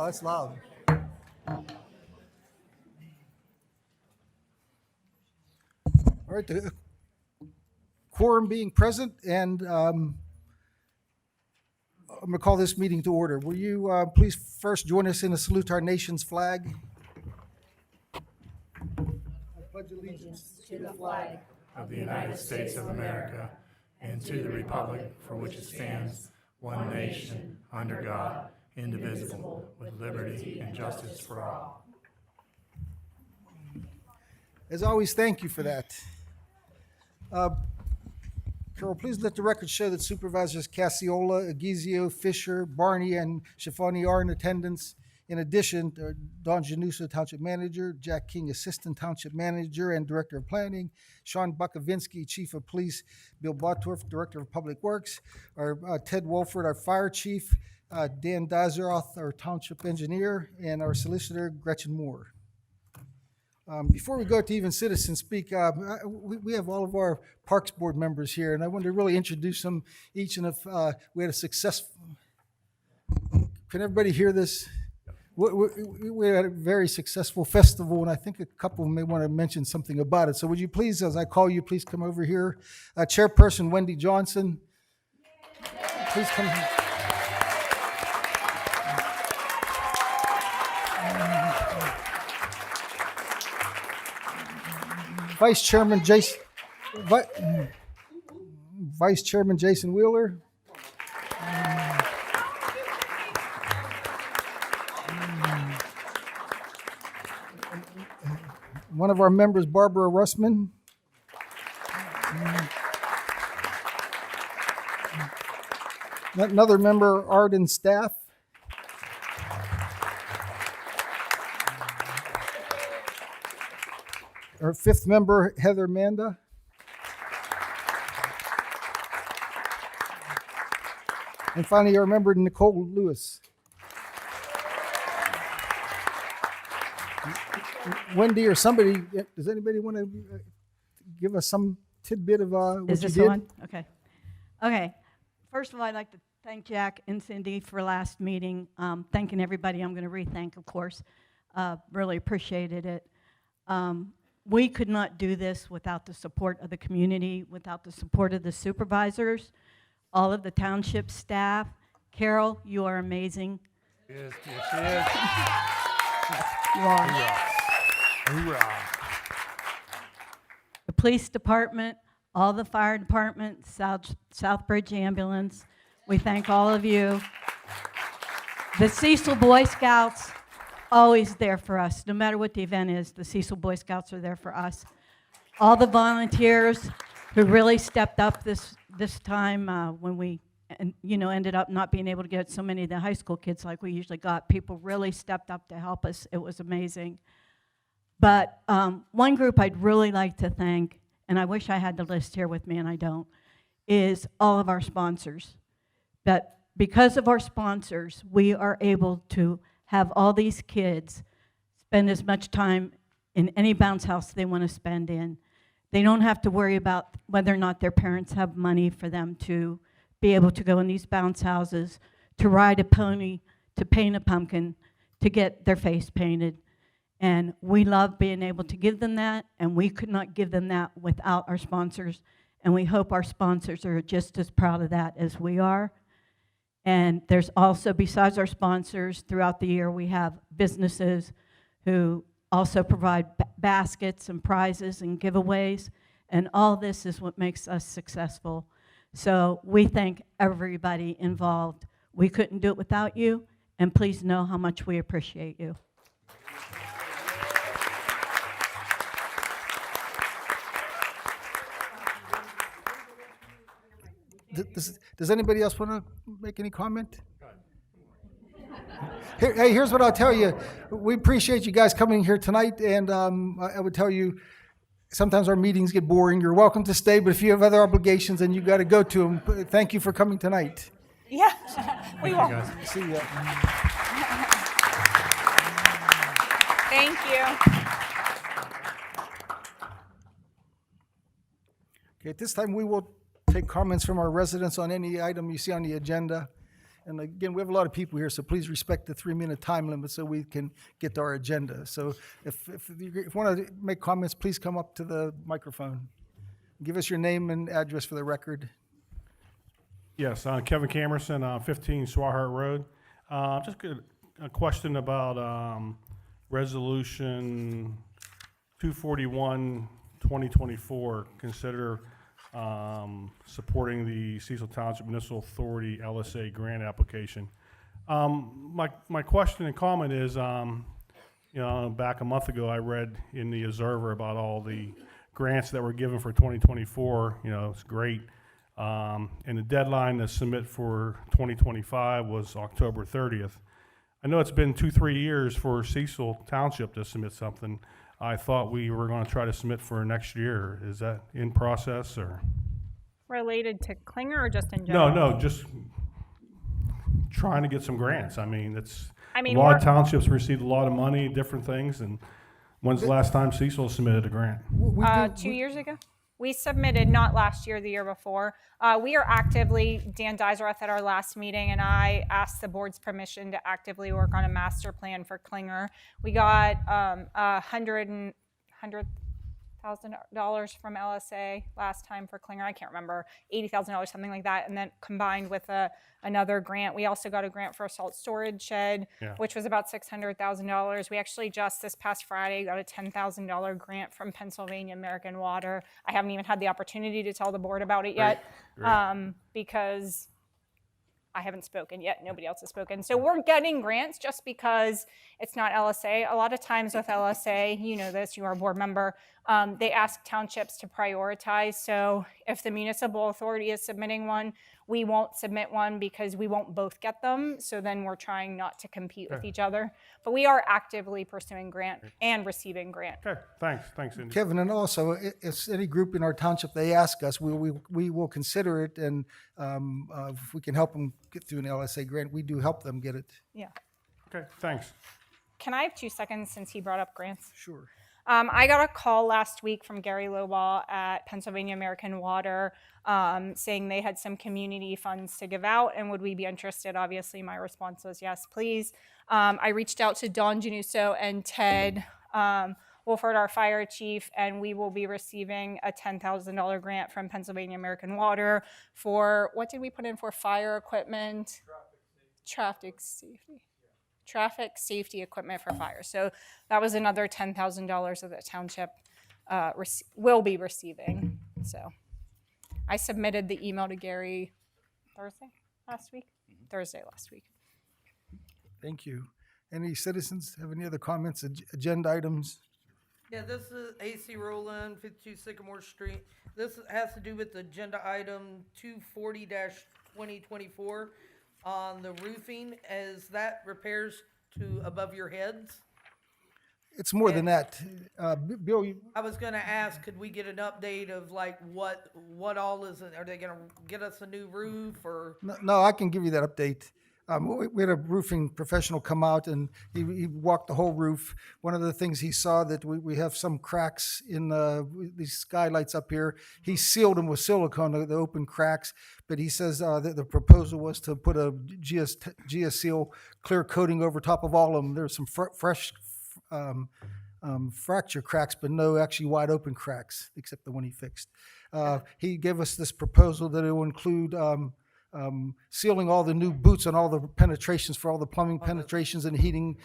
that's loud. All right, the quorum being present, and I'm going to call this meeting to order. Will you please first join us in a salute to our nation's flag? I pledge allegiance To the flag of the United States of America and to the republic for which it stands, one nation, under God, indivisible, with liberty and justice for all. As always, thank you for that. Carol, please let the record show that Supervisors Cassiola, Agizio, Fisher, Barney, and Schifani are in attendance. In addition, Don Januso, Township Manager, Jack King, Assistant Township Manager and Director of Planning, Sean Bukovinsky, Chief of Police, Bill Bottorff, Director of Public Works, our Ted Wolford, our Fire Chief, Dan Dazeroth, our Township Engineer, and our Solicitor, Gretchen Moore. Before we go to even citizens speak, we have all of our Parks Board members here, and I want to really introduce them each. And if we had a successful, can everybody hear this? We had a very successful festival, and I think a couple may want to mention something about it. So would you please, as I call you, please come over here. Chairperson Wendy Johnson, please come here. Vice Chairman Jason Wheeler. One of our members, Barbara Russman. Another member, Arden Staff. Our fifth member, Heather Manda. And finally, our member, Nicole Lewis. Wendy or somebody, does anybody want to give us some tidbit of what you did? Is this on? Okay. First of all, I'd like to thank Jack and Cindy for last meeting. Thanking everybody. I'm going to re-thank, of course. Really appreciated it. We could not do this without the support of the community, without the support of the supervisors, all of the township staff. Carol, you are amazing. Yes, yes, You are. Hoorah. The police department, all the fire department, Southbridge Ambulance. We thank all of you. The Cecil Boy Scouts, always there for us. No matter what the event is, the Cecil Boy Scouts are there for us. All the volunteers who really stepped up this time when we ended up not being able to get so many of the high school kids like we usually got. People really stepped up to help us. It was amazing. But one group I'd really like to thank, and I wish I had the list here with me and I don't, is all of our sponsors. But because of our sponsors, we are able to have all these kids spend as much time in any bounce house they want to spend in. They don't have to worry about whether or not their parents have money for them to be able to go in these bounce houses, to ride a pony, to paint a pumpkin, to get their face painted. And we love being able to give them that, and we could not give them that without our sponsors. And we hope our sponsors are just as proud of that as we are. And there's also, besides our sponsors, throughout the year, we have businesses who also provide baskets and prizes and giveaways. And all this is what makes us successful. So we thank everybody involved. We couldn't do it without you, and please know how much we appreciate you. Does anybody else want to make any comment? Here's what I'll tell you. We appreciate you guys coming here tonight, and I would tell you, sometimes our meetings get boring. You're welcome to stay, but if you have other obligations, then you got to go to them. Thank you for coming tonight. Yeah, we will. See ya. Thank you. Okay, at this time, we will take comments from our residents on any item you see on the agenda. And again, we have a lot of people here, so please respect the 3-minute time limit so we can get to our agenda. So if you want to make comments, please come up to the microphone. Give us your name and address for the record. Yes, Kevin Camerson, 15 Swahart Road. Just a question about Resolution 241, 2024. Consider supporting the Cecil Township Municipal Authority LSA grant application. My question and comment is, back a month ago, I read in the Observer about all the grants that were given for 2024. It's great. And the deadline to submit for 2025 was October 30th. I know it's been 2-3 years for Cecil Township to submit something. I thought we were going to try to submit for next year. Is that in process or? Related to Klinger or just in general? No, just trying to get some grants. I mean, I mean, a lot of we're- townships received a lot of money, different things, and when's the last time Cecil submitted a grant? 2 years ago. We submitted, not last year, the year before. We are actively, Dan Deiseroth at our last meeting, and I asked the board's permission to actively work on a master plan for Klinger. We got $100,000 from LSA last time for Klinger. I can't remember, $80,000, something like that, and then combined with another grant. We also got a grant for a salt storage shed, which was about $600,000. We actually just this past Friday got a $10,000 grant from Pennsylvania American Water. I haven't even had the opportunity to tell the board about it yet because I haven't spoken yet. Nobody else has spoken. So we're getting grants just because it's not LSA. A lot of times with LSA, you know this, you are a board member, they ask townships to prioritize. So if the municipal authority is submitting one, we won't submit one because we won't both get them. So then we're trying not to compete with each other. But we are actively pursuing grant and receiving grant. Okay, thanks, Cindy. Kevin, and also, if any group in our township, they ask us, we will consider it, and if we can help them get through an LSA grant, we do help them get it. Yeah. Okay, thanks. Can I have 2 seconds since he brought up grants? Sure. I got a call last week from Gary Lowball at Pennsylvania American Water saying they had some community funds to give out and would we be interested? Obviously, my response was yes, please. I reached out to Don Januso and Ted Wolford, our fire chief, and we will be receiving a $10,000 grant from Pennsylvania American Water for, what did we put in for? Fire equipment? Traffic safety equipment for fire. So that was another $10,000 that the township will be receiving. So I submitted the email to Gary Thursday last week. Thank you. Any citizens have any other comments, agenda items? Yeah, this is AC Roland, 52 Sycamore Street. This has to do with agenda item 240-2024 on the roofing. Is that repairs to above your heads? It's more than that. Bill, I was gonna ask, could we get an update of like what all is, are they gonna get us a new roof or? no, I can give you that update. We had a roofing professional come out and he walked the whole roof. One of the things he saw that we have some cracks in these skylights up here. He sealed them with silicone, the open cracks, but he says that the proposal was to put a GeoSeal clear coating over top of all of them. There's some fresh fracture cracks, but no actually wide open cracks, except the one he fixed. He gave us this proposal that it will include sealing all the new boots on all the penetrations for all the plumbing penetrations and heating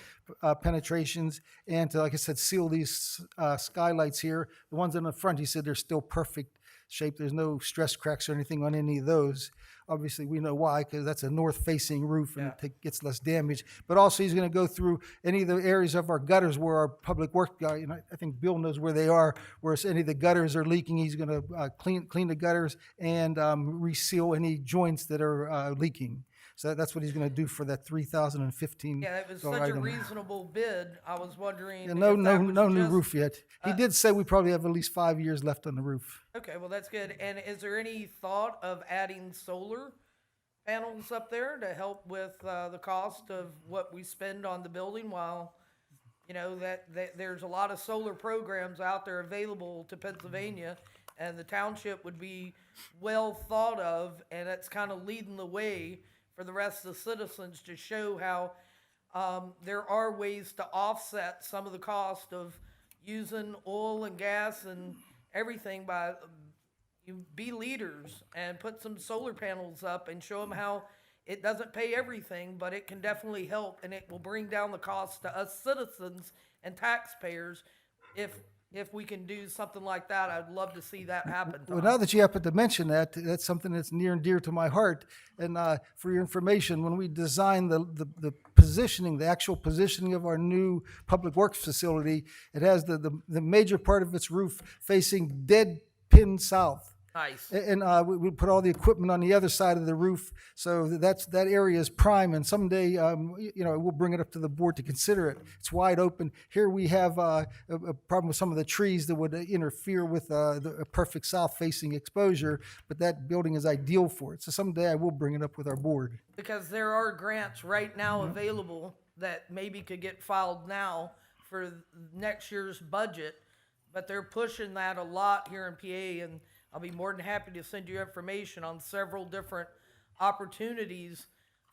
penetrations, and to, like I said, seal these skylights here. The ones in the front, he said they're still perfect shape. There's no stress cracks or anything on any of those. Obviously, we know why, because that's a north-facing roof and it gets less damage. But also, he's going to go through any of the areas of our gutters where our public work guy, I think Bill knows where they are, where any of the gutters are leaking. He's going to clean the gutters and reseal any joints that are leaking. So that's what he's going to do for that $3,015. Yeah, it was such a reasonable bid. I was wondering. Yeah, if no that was new just- roof yet. He did say we probably have at least 5 years left on the roof. Okay, well, that's good. And is there any thought of adding solar panels up there to help with the cost of what we spend on the building while, you know, that there's a lot of solar programs out there available to Pennsylvania, and the township would be well thought of, and it's kind of leading the way for for the rest of the citizens to show how there are ways to offset some of the cost of using oil and gas and everything by you be leaders and put some solar panels up and show them how it doesn't pay everything, but it can definitely help, and it will bring down the cost to us citizens and taxpayers if we can do something like that. I'd love to see that happen, Tom. Well, now that you happen to mention that, that's something that's near and dear to my heart. And for your information, when we designed the positioning, the actual positioning of our new public works facility, it has the major part of its roof facing dead pin south. Nice. And we put all the equipment on the other side of the roof, so that area is prime. And someday, we'll bring it up to the board to consider it. It's wide open. Here we have a problem with some of the trees that would interfere with a perfect south-facing exposure, but that building is ideal for it. So someday I will bring it up with our board. Because there are grants right now available that maybe could get filed now for next year's budget, but they're pushing that a lot here in PA, and I'll be more than happy to send you information on several different opportunities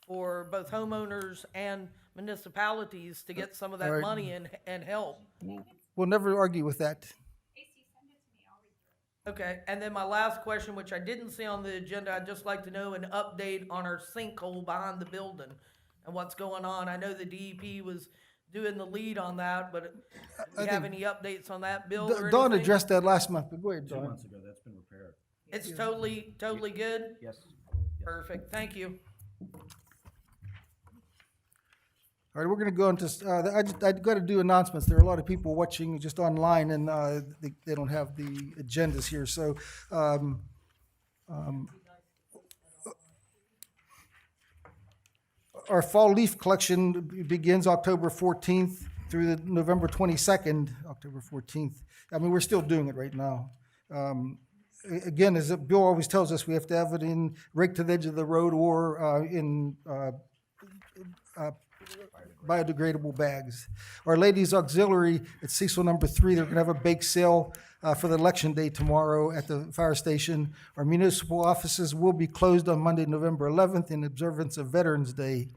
for both homeowners and municipalities to get some of that All right. money and help. We'll never argue with that. Okay, and then my last question, which I didn't see on the agenda, I'd just like to know an update on our sinkhole behind the building and what's going on. I know the DEP was doing the lead on that, but do you have any updates on that, Bill, or Dawn anything? addressed that last month, but go ahead, 2 Dawn. months ago, that's been repaired. It's totally good? Yes. Perfect, thank you. All right, we're going to go into, I got to do announcements. There are a lot of people watching just online, and they don't have the agendas here. So our fall leaf collection begins October 14th through the November 22nd, October 14th. I mean, we're still doing it right now. Again, as Bill always tells us, we have to have it in right to the edge of the road or in biodegradable bags. Our Ladies Auxiliary at Cecil number 3, they're gonna have a bake sale for the election day tomorrow at the fire station. Our municipal offices will be closed on Monday, November 11th in observance of Veterans Day.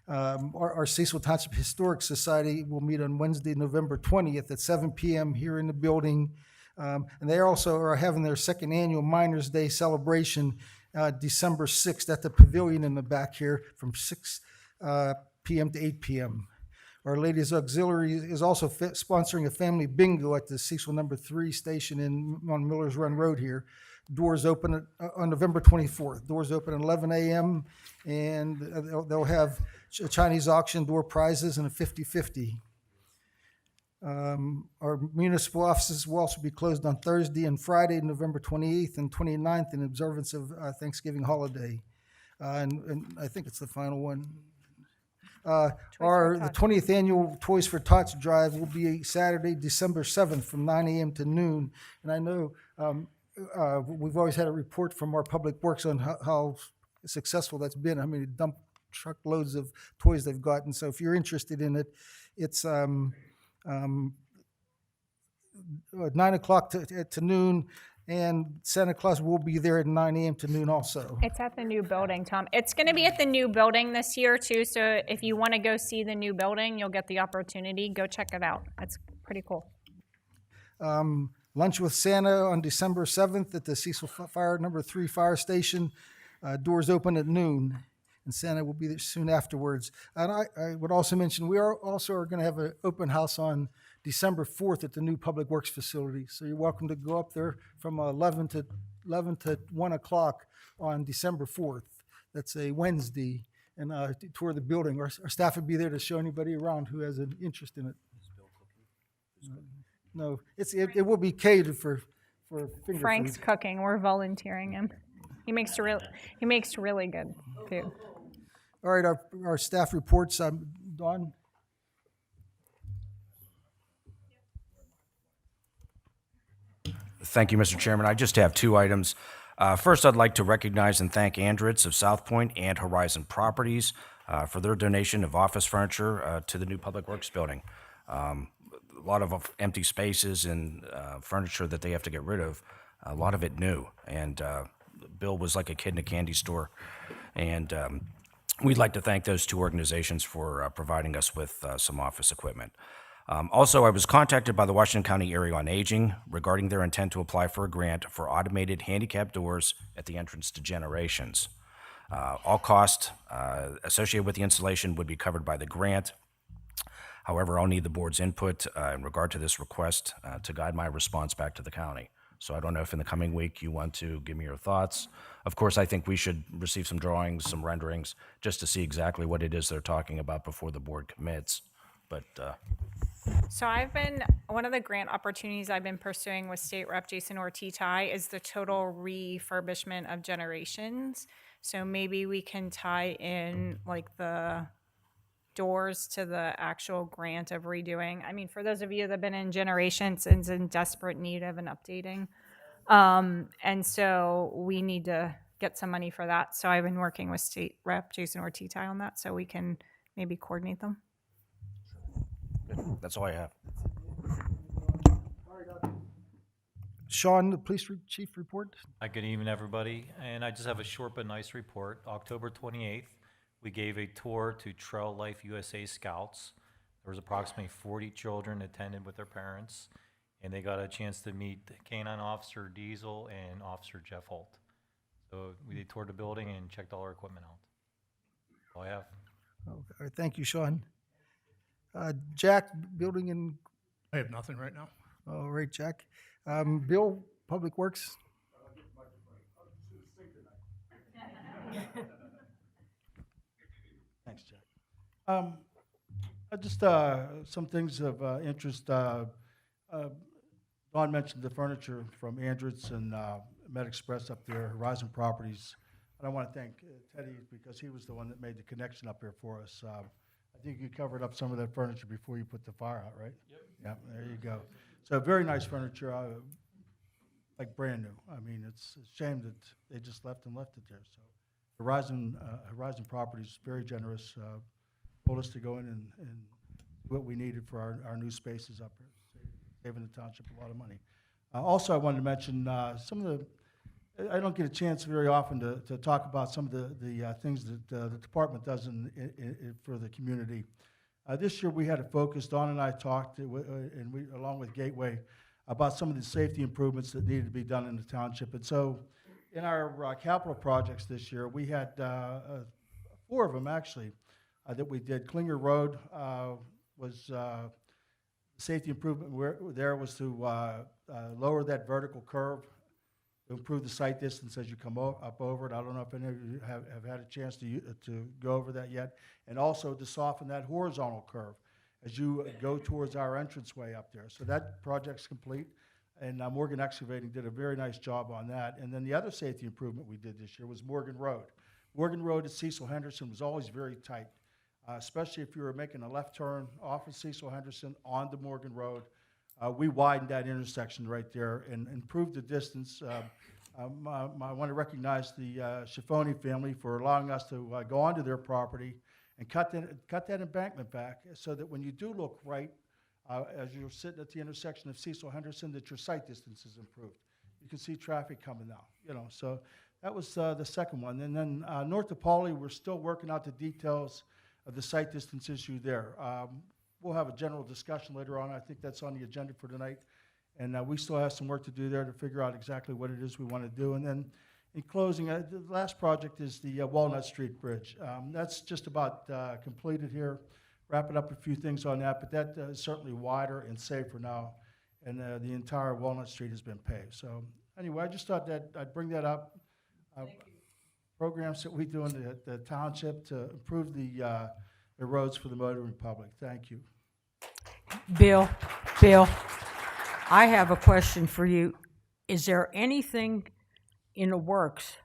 Our Cecil Township Historic Society will meet on Wednesday, November 20th at 7 p.m. here in the building. And they also are having their second annual Miners Day celebration December 6th at the pavilion in the back here from 6 p.m. to 8 p.m. Our Ladies Auxiliary is also sponsoring a family bingo at the Cecil number 3 station on Miller's Run Road here. Doors open on November 24th. Doors open at 11 a.m. and they'll have a Chinese auction, door prizes, and a 50-50. Our municipal offices will also be closed on Thursday and Friday, November 28th and 29th in observance of Thanksgiving holiday. And I think it's the final one. The 20th annual Toys for Tots drive will be Saturday, December 7th from 9 a.m. to noon. And I know we've always had a report from our Public Works on how successful that's been, how many dump truckloads of toys they've gotten. So if you're interested in it, it's 9 o'clock to noon, and Santa Claus will be there at 9 a.m. to noon also. It's at the new building, Tom. It's going to be at the new building this year, too, so if you want to go see the new building, you'll get the opportunity. Go check it out. It's pretty cool. Lunch with Santa on December 7th at the Cecil Fire number 3 fire station. Doors open at noon, and Santa will be there soon afterwards. And I would also mention, we are going to have an open house on December 4th at the new Public Works facility. So you're welcome to go up there from 11 to 1 o'clock on December 4th. That's a Wednesday, and tour the building. Our staff will be there to show anybody around who has an interest in it. No, it will be catered for finger Frank's food. cooking. We're volunteering him. He makes really good food. All right, our staff reports. Dawn? Thank you, Mr. Chairman. I just have 2 items. First, I'd like to recognize and thank Andritz of South Point and Horizon Properties for their donation of office furniture to the new Public Works building. A lot of empty spaces and furniture that they have to get rid of, a lot of it new. And Bill was like a kid in a candy store. And we'd like to thank those two organizations for providing us with some office equipment. Also, I was contacted by the Washington County Area on Aging regarding their intent to apply for a grant for automated handicap doors at the entrance to Generations. All costs associated with the installation would be covered by the grant. However, I'll need the board's input in regard to this request to guide my response back to the county. So I don't know if in the coming week you want to give me your thoughts. Of course, I think we should receive some drawings, some renderings, just to see exactly what it is they're talking about before the board commits. But So one of the grant opportunities I've been pursuing with State Rep Jason Ortizai is the total refurbishment of Generations. So maybe we can tie in like the doors to the actual grant of redoing. I mean, for those of you that have been in Generations, it's in desperate need of an updating. And so we need to get some money for that. So I've been working with State Rep Jason Ortizai on that so we can maybe coordinate them. that's all I have. Sean, the police chief report. Hi, good evening, everybody. And I just have a short but nice report. October 28th, we gave a tour to Trail Life USA Scouts. There was approximately 40 children attended with their parents, and they got a chance to meet Canine Officer Diesel and Officer Jeff Holt. So we toured the building and checked all our equipment out. That's all I have. Okay, thank you, Sean. Jack, building and, I have nothing right now. all right, Jack. Bill, Public Works. Thanks, Jack. Just some things of interest. Dawn mentioned the furniture from Andrews and Med Express up there, Horizon Properties. And I want to thank Teddy because he was the one that made the connection up here for us. I think you covered up some of that furniture before you put the fire out, right? Yep. Yeah, there you go. So very nice furniture, like brand new. I mean, it's a shame that they just left it there. So Horizon Properties, very generous, told us to go in and do what we needed for our new spaces up here, saving the township a lot of money. Also, I wanted to mention some of the, I don't get a chance very often to talk about some of the things that the department does for the community. This year we had a focus, Dawn and I talked, and we, along with Gateway, about some of the safety improvements that needed to be done in the township. And so in our capital projects this year, we had 4 of them actually that we did. Klinger Road was safety improvement there was to lower that vertical curve, improve the sight distance as you come up over it. I don't know if any of you have had a chance to go over that yet. And also to soften that horizontal curve as you go towards our entranceway up there. So that project's complete. And Morgan Excavating did a very nice job on that. And then the other safety improvement we did this year was Morgan Road. Morgan Road at Cecil Henderson was always very tight, especially if you were making a left turn off of Cecil Henderson onto Morgan Road. We widened that intersection right there and improved the distance. I want to recognize the Schifoni family for allowing us to go onto their property and cut that embankment back so that when you do look right, as you're sitting at the intersection of Cecil Henderson, that your sight distance is improved. You can see traffic coming now, so that was the second one. And then north of Pauley, we're still working out the details of the sight distance issue there. We'll have a general discussion later on. I think that's on the agenda for tonight. And we still have some work to do there to figure out exactly what it is we want to do. And then in closing, the last project is the Walnut Street Bridge. That's just about completed here. Wrapping up a few things on that, but that is certainly wider and safer now. And the entire Walnut Street has been paved. So anyway, I just thought that I'd bring that up. Programs that we do in the township to improve the roads for the motoring public. Thank you. Bill, I have a question for you. Is there anything in the works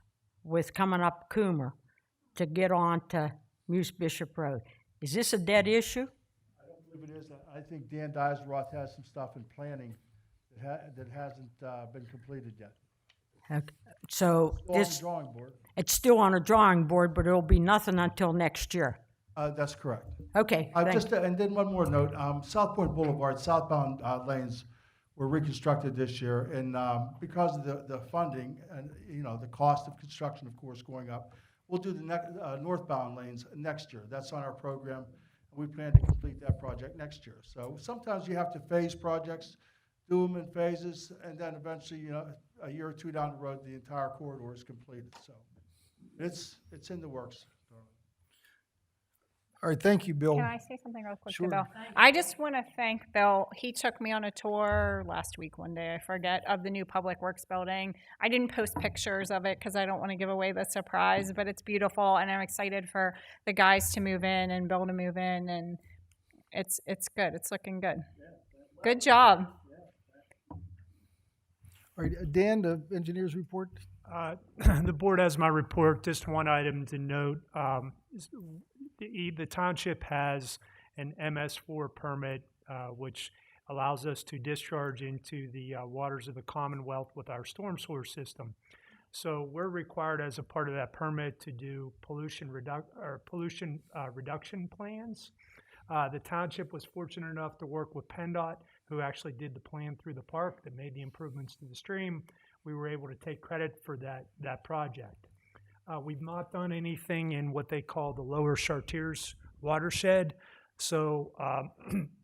with coming up Coomer to get on to Muse Bishop Road? Is this a dead issue? I don't believe it is. I think Dan Dieselroth has some stuff in planning that hasn't been completed yet. Okay. So It's still on the drawing board. it's still on a drawing board, but it'll be nothing until next year. That's correct. Okay, thank you. And then one more note, South Point Boulevard, southbound lanes were reconstructed this year, and because of the funding and, the cost of construction, of course, going up, we'll do the northbound lanes next year. That's on our program. We plan to complete that project next year. So sometimes you have to phase projects, do them in phases, and then eventually, you know, a year or two down the road, the entire corridor is completed. So it's in the works. All right, thank you, Bill. Can I say something real quick Sure. to Bill? I just want to thank Bill. He took me on a tour last week, one day, I forget, of the new Public Works building. I didn't post pictures of it because I don't want to give away the surprise, but it's beautiful, and I'm excited for the guys to move in and Bill to move in, and it's good. It's looking good. Good job. All right, Dan, the engineer's report. The board has my report. Just one item to note. The township has an MS4 permit, which allows us to discharge into the waters of the Commonwealth with our storm sewer system. So we're required as a part of that permit to do pollution reduction plans. The township was fortunate enough to work with PennDOT, who actually did the plan through the park that made the improvements to the stream. We were able to take credit for that project. We've not done anything in what they call the Lower Chartiers watershed. So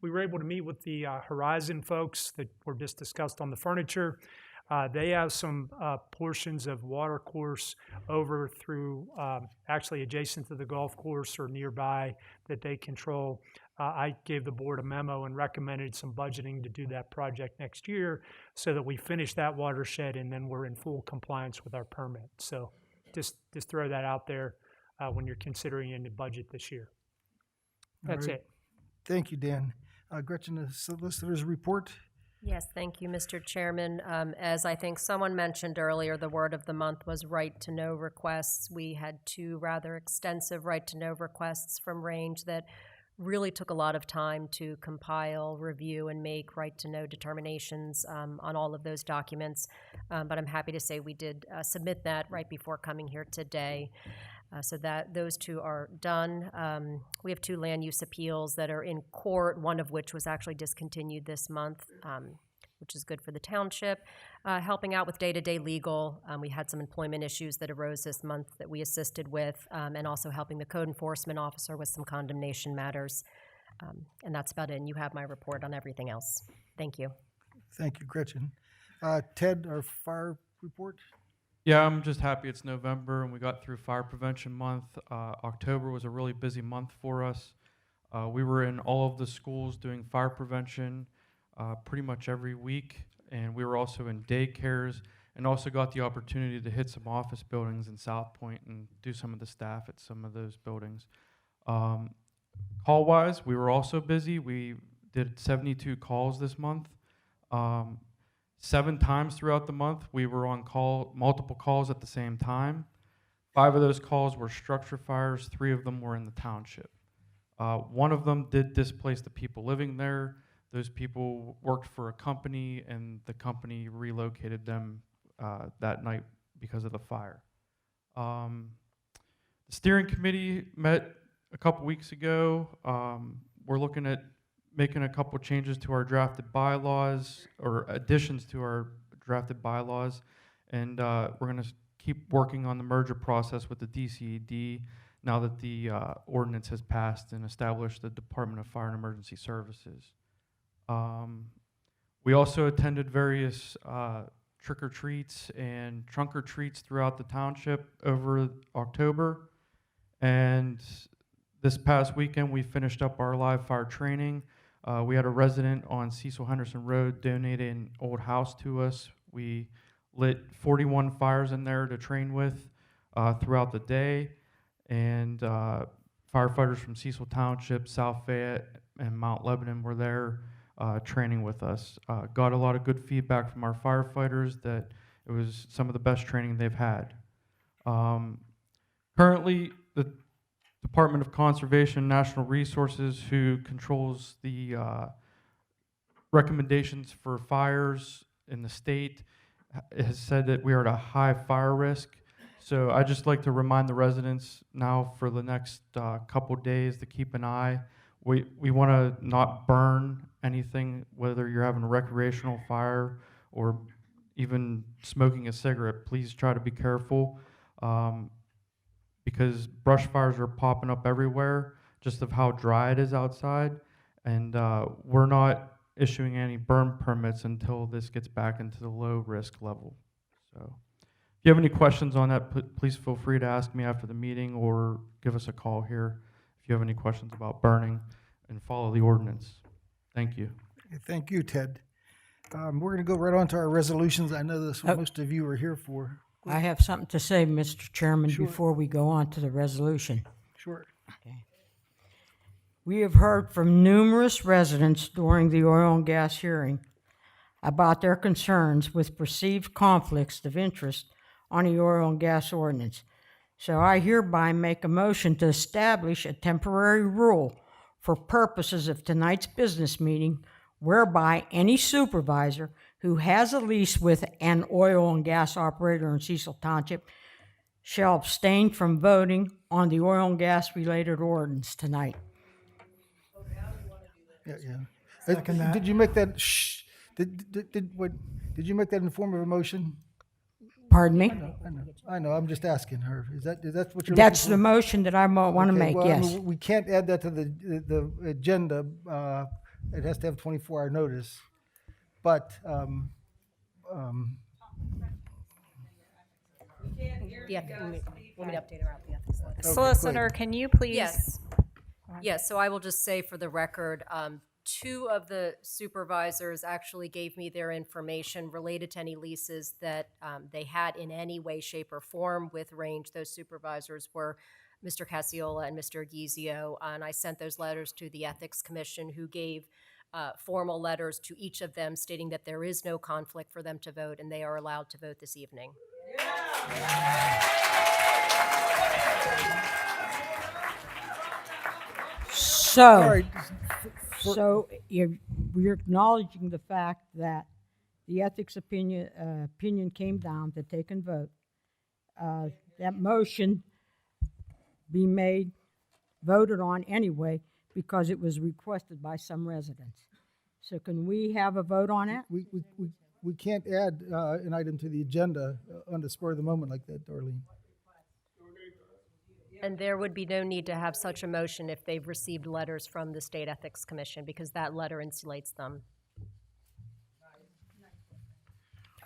we were able to meet with the Horizon folks that were just discussed on the furniture. They have some portions of water course over through, actually adjacent to the golf course or nearby, that they control. I gave the board a memo and recommended some budgeting to do that project next year so that we finish that watershed and then we're in full compliance with our permit. So just throw that out there when you're considering any budget this year. That's All right. it. Thank you, Dan. Gretchen, the solicitor's report. Yes, thank you, Mr. Chairman. As I think someone mentioned earlier, the word of the month was right to know requests. We had two rather extensive right to know requests from Range that really took a lot of time to compile, review, and make right to know determinations on all of those documents. But I'm happy to say we did submit that right before coming here today. So that those two are done. We have two land use appeals that are in court, one of which was actually discontinued this month, which is good for the township. Helping out with day-to-day legal. We had some employment issues that arose this month that we assisted with, and also helping the code enforcement officer with some condemnation matters. And that's about it. And you have my report on everything else. Thank you. Thank you, Gretchen. Ted, our fire report. Yeah, I'm just happy it's November and we got through Fire Prevention Month. October was a really busy month for us. We were in all of the schools doing fire prevention pretty much every week, and we were also in daycares and also got the opportunity to hit some office buildings in South Point and do some of the staff at some of those buildings. Call-wise, we were also busy. We did 72 calls this month. 7 times throughout the month, we were on call, multiple calls at the same time. 5 of those calls were structure fires. 3 of them were in the township. 1 of them did displace the people living there. Those people worked for a company, and the company relocated them that night because of the fire. The steering committee met a couple weeks ago. We're looking at making a couple changes to our drafted bylaws, or additions to our drafted bylaws, and we're going to keep working on the merger process with the DCED now that the ordinance has passed and established the Department of Fire and Emergency Services. We also attended various trick-or-treats and trunk-or-treats throughout the township over October, and this past weekend we finished up our live fire training. We had a resident on Cecil Henderson Road donate an old house to us. We lit 41 fires in there to train with throughout the day, and firefighters from Cecil Township, South Fayette, and Mount Lebanon were there training with us. Got a lot of good feedback from our firefighters that it was some of the best training they've had. Currently, the Department of Conservation and National Resources, who controls the recommendations for fires in the state, has said that we are at a high fire risk. So I just like to remind the residents now for the next couple days to keep an eye. We want to not burn anything, whether you're having a recreational fire or even smoking a cigarette. Please try to be careful. because brush fires are popping up everywhere, just of how dry it is outside. And we're not issuing any burn permits until this gets back into the low risk level. So if you have any questions on that, please feel free to ask me after the meeting or give us a call here if you have any questions about burning, and follow the ordinance. Thank you. Thank you, Ted. We're going to go right on to our resolutions. I know this is what most of you are here for. I have something to say, Mr. Chairman, Sure. before we go on to the resolution. Sure. We have heard from numerous residents during the oil and gas hearing about their concerns with perceived conflicts of interest on the oil and gas ordinance. So I hereby make a motion to establish a temporary rule for purposes of tonight's business meeting whereby any supervisor who has a lease with an oil and gas operator in Cecil Township shall abstain from voting on the oil and gas related ordinance tonight. Yeah. Did you make that, did you make that in the form of a motion? Pardon me? I know, I'm just asking her. Is that what you're That's the looking for? motion that I want to Okay, make, well, I mean, yes. we can't add that to the agenda. It has to have 24-hour notice. But, Let me update her out the ethics letter. Solicitor, can you please? Yes. Yes, so I will just say for the record, two of the supervisors actually gave me their information related to any leases that they had in any way, shape, or form with Range. Those supervisors were Mr. Cassiola and Mr. Aguizio, and I sent those letters to the Ethics Commission, who gave formal letters to each of them stating that there is no conflict for them to vote, and they are allowed to vote this evening. So, all right, so we're acknowledging the fact that the ethics opinion came down that they can vote. That motion be made, voted on anyway, because it was requested by some residents. So can we have a vote on it? we can't add an item to the agenda on the spur of the moment like that, Darlene. And there would be no need to have such a motion if they've received letters from the State Ethics Commission, because that letter insulates them.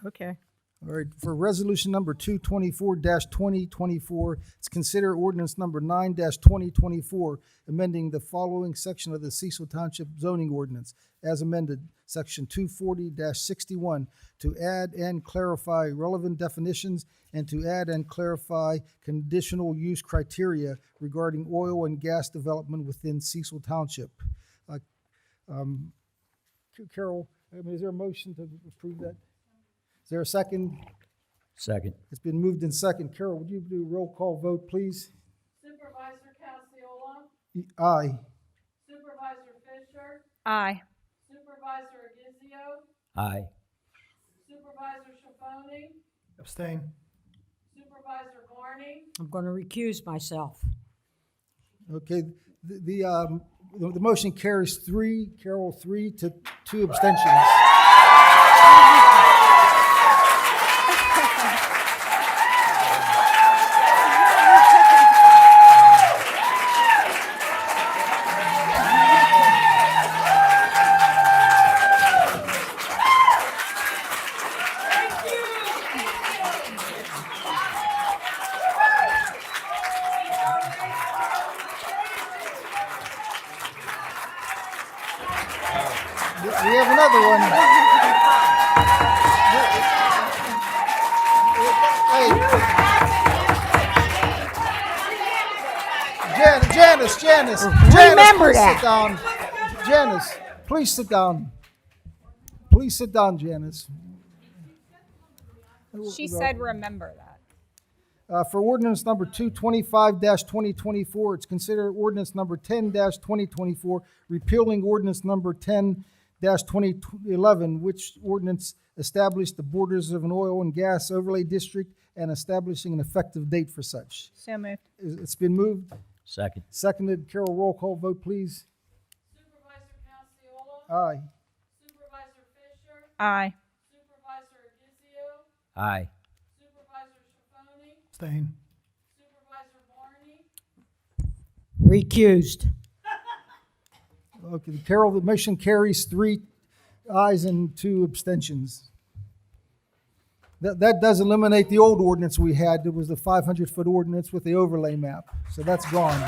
Okay. All right, for resolution number 224-2024, it's consider ordinance number 9-2024, amending the following section of the Cecil Township zoning ordinance as amended, section 240-61, to add and clarify relevant definitions and to add and clarify conditional use criteria regarding oil and gas development within Cecil Township. Carol, is there a motion to approve that? Is there a second? Second. It's been moved in second. Carol, would you do a roll call vote, please? Supervisor Cassiola, Aye. Supervisor Fisher, Aye. Supervisor Aguizio, Aye. Supervisor Schifoni, Abstain. Supervisor Carney, I'm going to recuse myself. Okay, the motion carries 3, Carol 3 to 2 abstentions. We have another one. Hey. Janice, Remember please that. sit down. Janice, please sit down. Please sit down, Janice. She said remember that. For ordinance number 225-2024, it's considered ordinance number 10-2024, repealing ordinance number 10-2011, which ordinance established the borders of an oil and gas overlay district and establishing an effective date for such. So moved. It's been moved, Second. seconded. Carol, roll call vote, please. Supervisor Cassiola, Aye. Supervisor Fisher, Aye. Supervisor Aguizio, Aye. Supervisor Schifoni, Abstain. Supervisor Carney, Recused. Okay, Carol, the motion carries 3 ayes and 2 abstentions. That does eliminate the old ordinance we had. It was the 500-foot ordinance with the overlay map. So that's gone.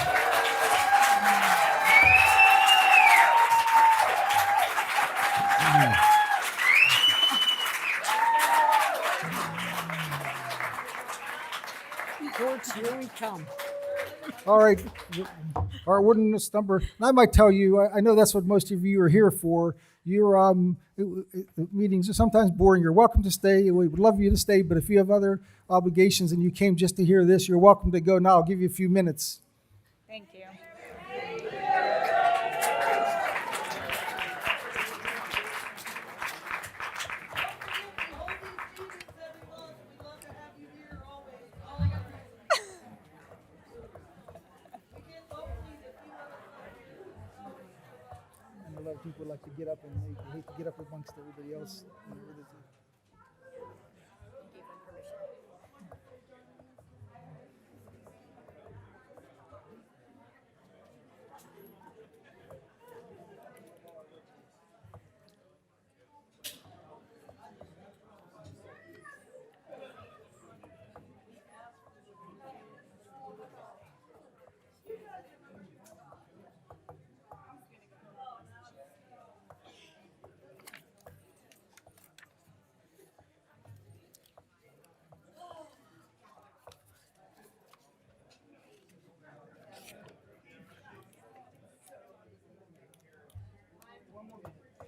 Courts, here we come. All right, our ordinance number, and I might tell you, I know that's what most of you are here for. Your meetings are sometimes boring. You're welcome to stay. We would love you to stay, but if you have other obligations and you came just to hear this, you're welcome to go now. I'll give you a few minutes. Thank you. A lot of people like to get up and they hate to get up amongst everybody else.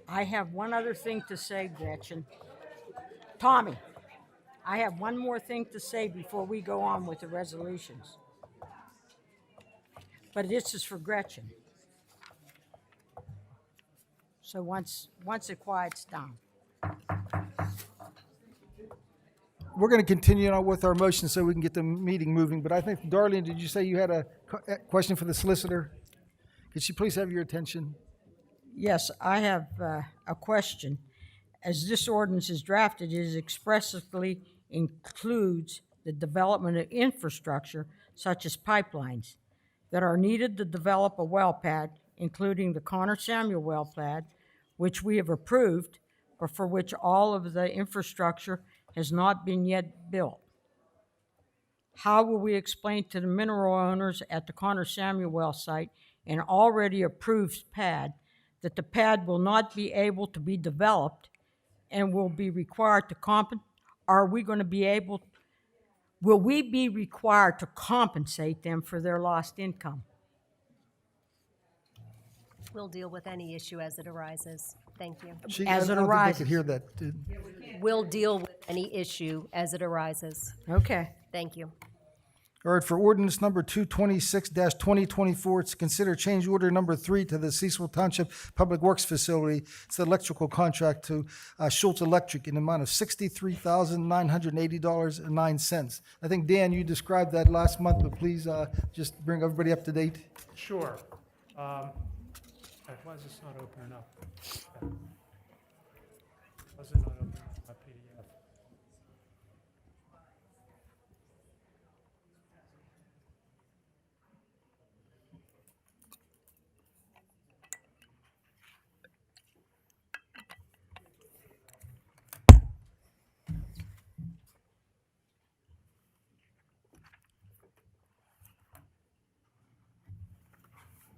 I have one other thing to say, Gretchen. Tommy, I have one more thing to say before we go on with the resolutions. But this is for Gretchen. So once it quiets down. We're going to continue on with our motion so we can get the meeting moving, but I think, Darlene, did you say you had a question for the solicitor? Could she please have your attention? Yes, I have a question. As this ordinance is drafted, it expressly includes the development of infrastructure such as pipelines that are needed to develop a well pad, including the Connor Samuel well pad, which we have approved, but for which all of the infrastructure has not been yet built. How will we explain to the mineral owners at the Connor Samuel well site an already approved pad that the pad will not be able to be developed and will be required to will we be required to compensate them for their lost income? We'll deal with any issue as it arises. Thank you. As I it don't think arises. they could hear that. We'll deal with any issue as it arises. Okay. Thank you. All right, for ordinance number 226-2024, it's to consider change order number 3 to the Cecil Township Public Works Facility. It's the electrical contract to Schultz Electric in the amount of $63,980.09. I think, Dan, you described that last month, but please just bring everybody up to date. Sure. Why is this not opening up? Why is it not opening up my PDF?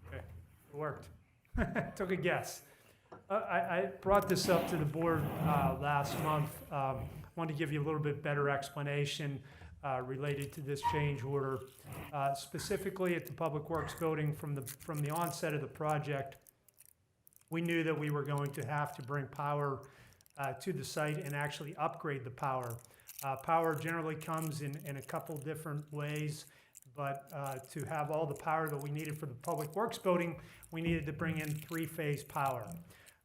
Okay, it worked. Took a guess. I brought this up to the board last month. Wanted to give you a little bit better explanation related to this change order. Specifically at the Public Works Building, from the onset of the project, we knew that we were going to have to bring power to the site and actually upgrade the power. Power generally comes in a couple different ways, but to have all the power that we needed for the Public Works Building, we needed to bring in 3-phase power.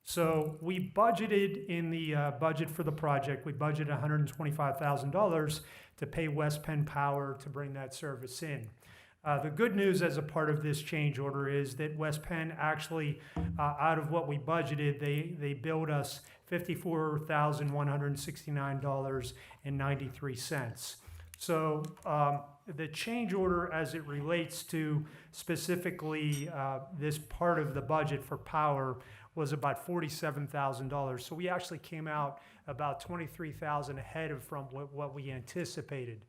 So we budgeted in the budget for the project, we budgeted $125,000 to pay West Penn Power to bring that service in. The good news as a part of this change order is that West Penn actually, out of what we budgeted, they billed us $54,169.93. So The change order as it relates to specifically this part of the budget for power was about $47,000. So we actually came out about $23,000 ahead of from what we anticipated.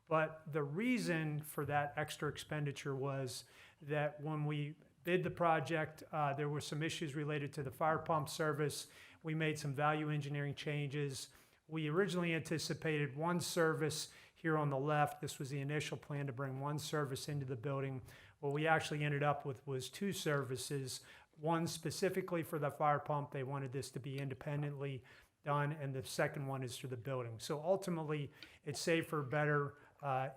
But the reason for that extra expenditure was that when we bid the project, there were some issues related to the fire pump service. We made some value engineering changes. We originally anticipated one service here on the left. This was the initial plan to bring one service into the building. What we actually ended up with was two services, one specifically for the fire pump. They wanted this to be independently done, and the second one is for the building. So ultimately, it's safer, better.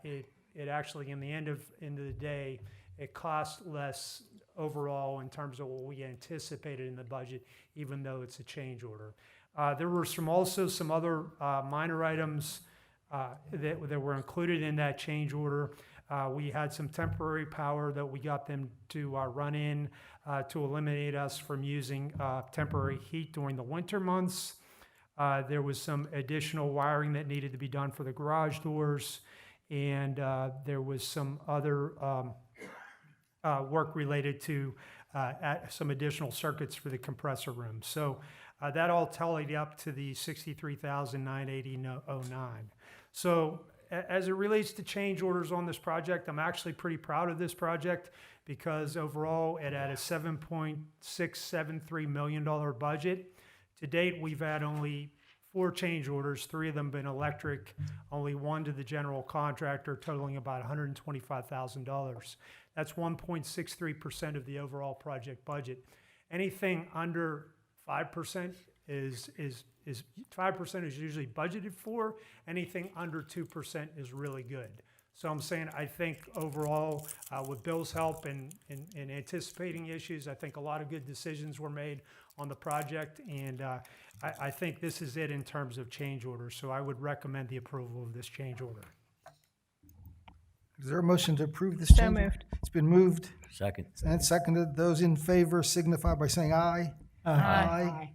It actually, in the end of the day, it costs less overall in terms of what we anticipated in the budget, even though it's a change order. There were also some other minor items that were included in that change order. We had some temporary power that we got them to run in to eliminate us from using temporary heat during the winter months. There was some additional wiring that needed to be done for the garage doors, and there was some other work related to some additional circuits for the compressor room. So that all tallied up to the $63,980.09. So as it relates to change orders on this project, I'm actually pretty proud of this project because overall it had a $7.673 million budget. To date, we've had only 4 change orders, 3 of them been electric, only 1 to the general contractor, totaling about $125,000. That's 1.63% of the overall project budget. Anything under 5% is 5% is usually budgeted for. Anything under 2% is really good. So I'm saying I think overall, with Bill's help in anticipating issues, I think a lot of good decisions were made on the project, and I think this is it in terms of change orders. So I would recommend the approval of this change order. Is there a motion to approve this change? So moved. It's been moved Second. and seconded. Those in favor signify by saying aye. Aye.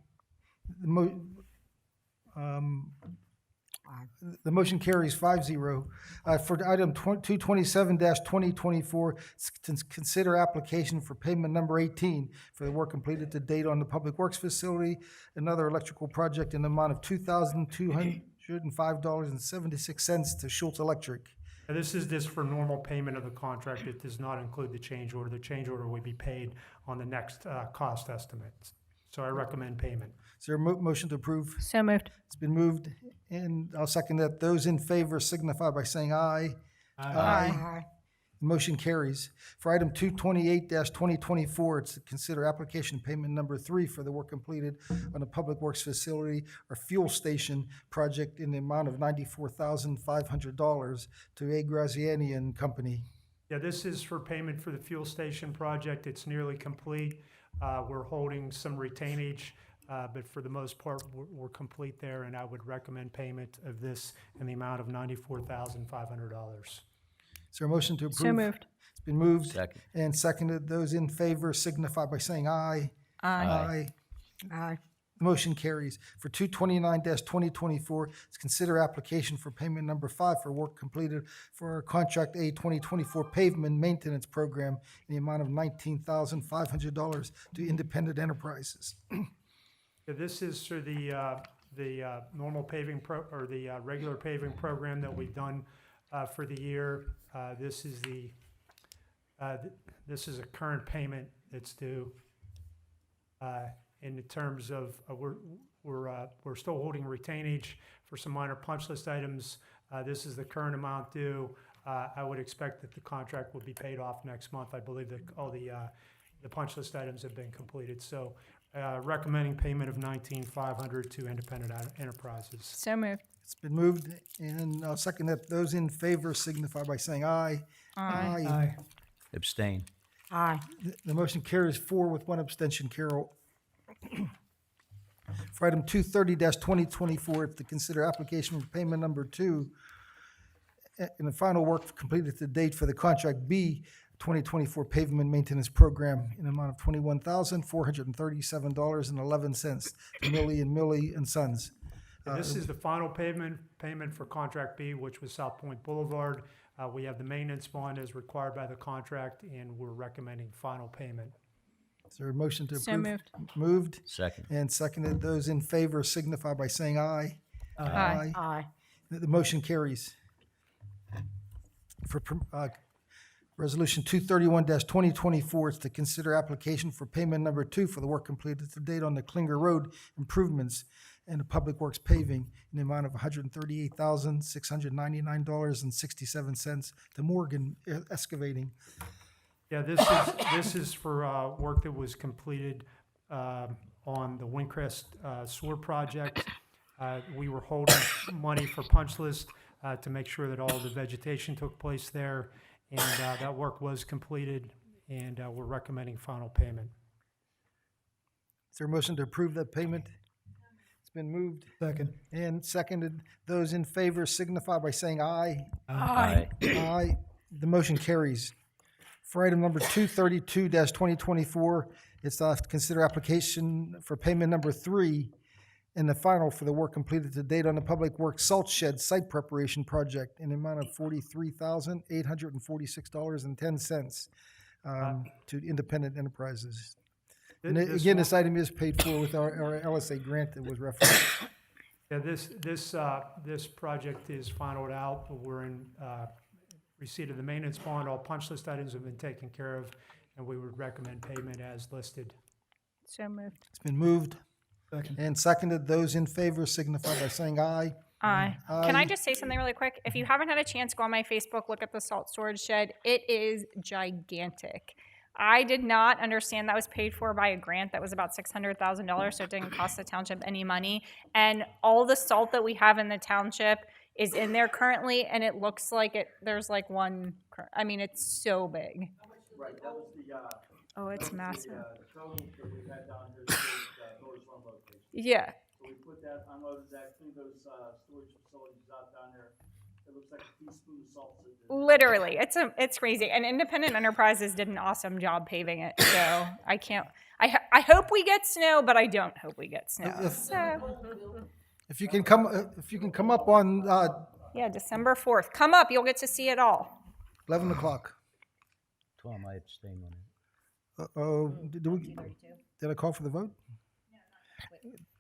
The motion carries 5-0. For item 227-2024, consider application for payment number 18 for the work completed to date on the Public Works Facility, another electrical project in the amount of $2,205.76 to Schultz Electric. Now, this is just for normal payment of the contract. It does not include the change order. The change order will be paid on the next cost estimates. So I recommend payment. Is there a motion to approve? So moved. It's been moved, and I'll second that. Those in favor signify by saying aye. Aye. The motion carries. For item 228-2024, it's to consider application payment number 3 for the work completed on the Public Works Facility or fuel station project in the amount of $94,500 to A. Graziani and Company. Yeah, this is for payment for the fuel station project. It's nearly complete. We're holding some retainage, but for the most part, we're complete there, and I would recommend payment of this in the amount of $94,500. Is there a motion to approve? So moved. It's been moved Second. and seconded. Those in favor signify by saying aye. Aye. Aye. The motion carries. For 229-2024, it's consider application for payment number 5 for work completed for our Contract A 2024 pavement maintenance program in the amount of $19,500 to Independent Enterprises. Yeah, this is for the normal paving the regular paving program that we've done for the year. This is a current payment that's due. In terms of we're still holding retainage for some minor punch list items. This is the current amount due. I would expect that the contract would be paid off next month. I believe that all the punch list items have been completed. So recommending payment of $19,500 to Independent Enterprises. So moved. It's been moved, and I'll second that. Those in favor signify by saying aye. Aye. Abstain. Aye. The motion carries 4 with 1 abstention, Carol. For item 230-2024, it's to consider application for payment number 2 in the final work completed to date for the Contract B 2024 pavement maintenance program in the amount of $21,437.11 to Millie and Sons. And this is the final payment for Contract B, which was South Point Boulevard. We have the maintenance bond as required by the contract, and we're recommending final payment. Is there a motion to approve? So moved. Moved Second. and seconded. Those in favor signify by saying aye. Aye. Aye. The motion carries. For Resolution 231-2024, it's to consider application for payment number 2 for the work completed to date on the Klinger Road improvements and the Public Works paving in the amount of $138,699.67 to Morgan Excavating. Yeah, this is for work that was completed on the Windcrest Sewer Project. We were holding money for punch list to make sure that all the vegetation took place there, and that work was completed, and we're recommending final payment. Is there a motion to approve that payment? It's been moved. Second. And seconded. Those in favor signify by saying aye. Aye. Aye. The motion carries. For item number 232-2024, it's to consider application for payment number 3 and the final for the work completed to date on the Public Works Salt Shed Site Preparation Project in the amount of $43,846.10 to Independent Enterprises. And again, this item is paid for with our LSA grant that was referenced. Yeah, this project is finalized out. We're in receipt of the maintenance bond. All punch list items have been taken care of, and we would recommend payment as listed. So moved. It's been moved and seconded. Those in favor signify by saying aye. Aye. Can Aye. I just say something really quick? If you haven't had a chance, go on my Facebook, look at the salt storage shed. It is gigantic. I did not understand that was paid for by a grant that was about $600,000, so it didn't cost the township any money. And all the salt that we have in the township is in there currently, and it looks like there's like one, I mean, it's so big. Right, that was the, Oh, it's massive. total that we had down here, Village Farm location. Yeah. So we put that, unloaded that, cleaned those, storage facilities out down there. It looks like a teaspoon of salt. Literally, it's crazy. And Independent Enterprises did an awesome job paving it. So I hope we get snow, but I don't hope we get snow. If you can come up on Yeah, December 4th. Come up, you'll get to see it all. 11 o'clock. Tom, I abstain on it. Did I call for the vote?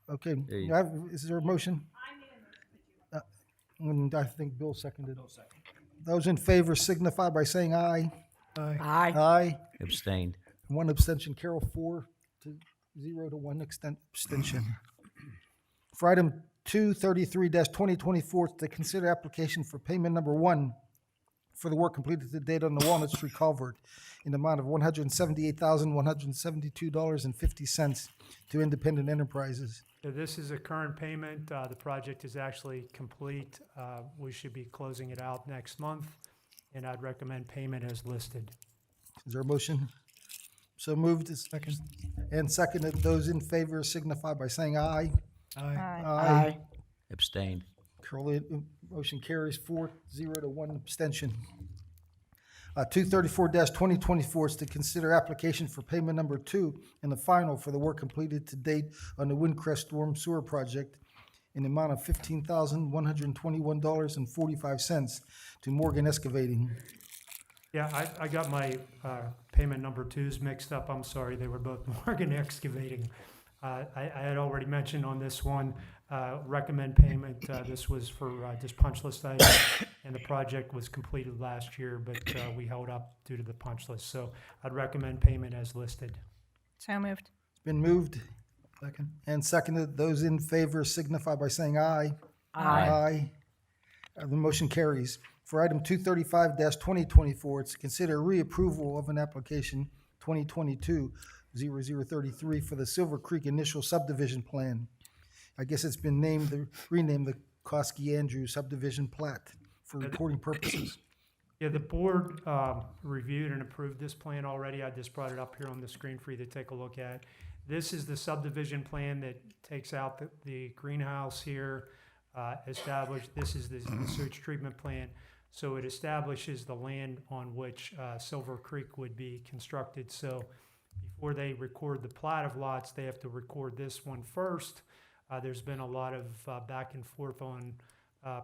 Okay. There you Is there a motion? And I think Bill seconded. Those in favor signify by saying aye. Aye. Aye. Abstained. One abstention. Carol, 4-0 to 1 abstention. For item 233-2024, to consider application for payment number 1 for the work completed to date on the Walnut Street culvert in the amount of $178,172.50 to Independent Enterprises. So this is a current payment. The project is actually complete. We should be closing it out next month, and I'd recommend payment as listed. Is there a motion? So moved. Second. And seconded. Those in favor signify by saying aye. Aye. Abstained. Carol, motion carries 4-0 to 1 abstention. 234-2024 is to consider application for payment number 2 and the final for the work completed to date on the Windcrest Storm Sewer Project in the amount of $15,121.45 to Morgan Excavating. Yeah, I got my payment number 2s mixed up. I'm sorry, they were both Morgan Excavating. I had already mentioned on this one, recommend payment. This was for just punch list items, and the project was completed last year, but we held up due to the punch list. So I'd recommend payment as listed. So moved. It's been moved. Second. And seconded. Those in favor signify by saying aye. Aye. The motion carries. For item 235-2024, it's to consider reapproval of an application 2022-0033 for the Silver Creek Initial Subdivision Plan. I guess it's been renamed the Koski Andrews Subdivision Plat for recording purposes. Yeah, the board reviewed and approved this plan already. I just brought it up here on the screen for you to take a look at. This is the subdivision plan that takes out the greenhouse here, established. This is the sewage treatment plan. So it establishes the land on which Silver Creek would be constructed. So before they record the plat of lots, they have to record this one first. There's been a lot of back and forth on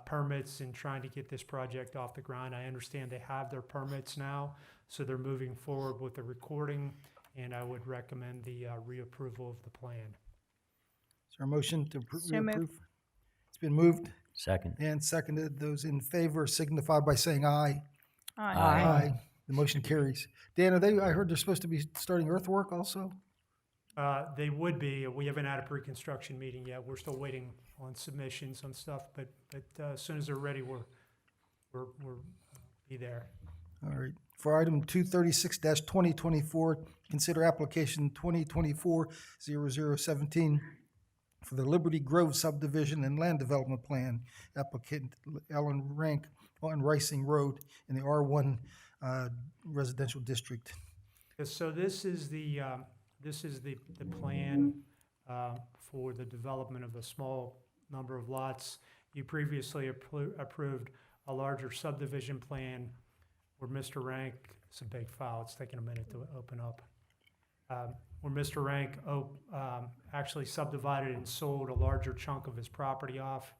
permits and trying to get this project off the ground. I understand they have their permits now, so they're moving forward with the recording, and I would recommend the reapproval of the plan. Is there a motion to So moved. reapprove? It's been moved Second. and seconded. Those in favor signify by saying aye. Aye. The motion carries. Dan, I heard they're supposed to be starting earthwork also? They would be. We haven't had a pre-construction meeting yet. We're still waiting on submissions on stuff, but as soon as they're ready, we're be there. All right. For item 236-2024, consider application 2024-0017 for the Liberty Grove subdivision and land development plan. Applicant Ellen Rank on Ricing Road in the R1 residential district. So this is the plan for the development of a small number of lots. You previously approved a larger subdivision plan where Mr. Rank, it's a big file, it's taking a minute to open up, where Mr. Rank actually subdivided and sold a larger chunk of his property off.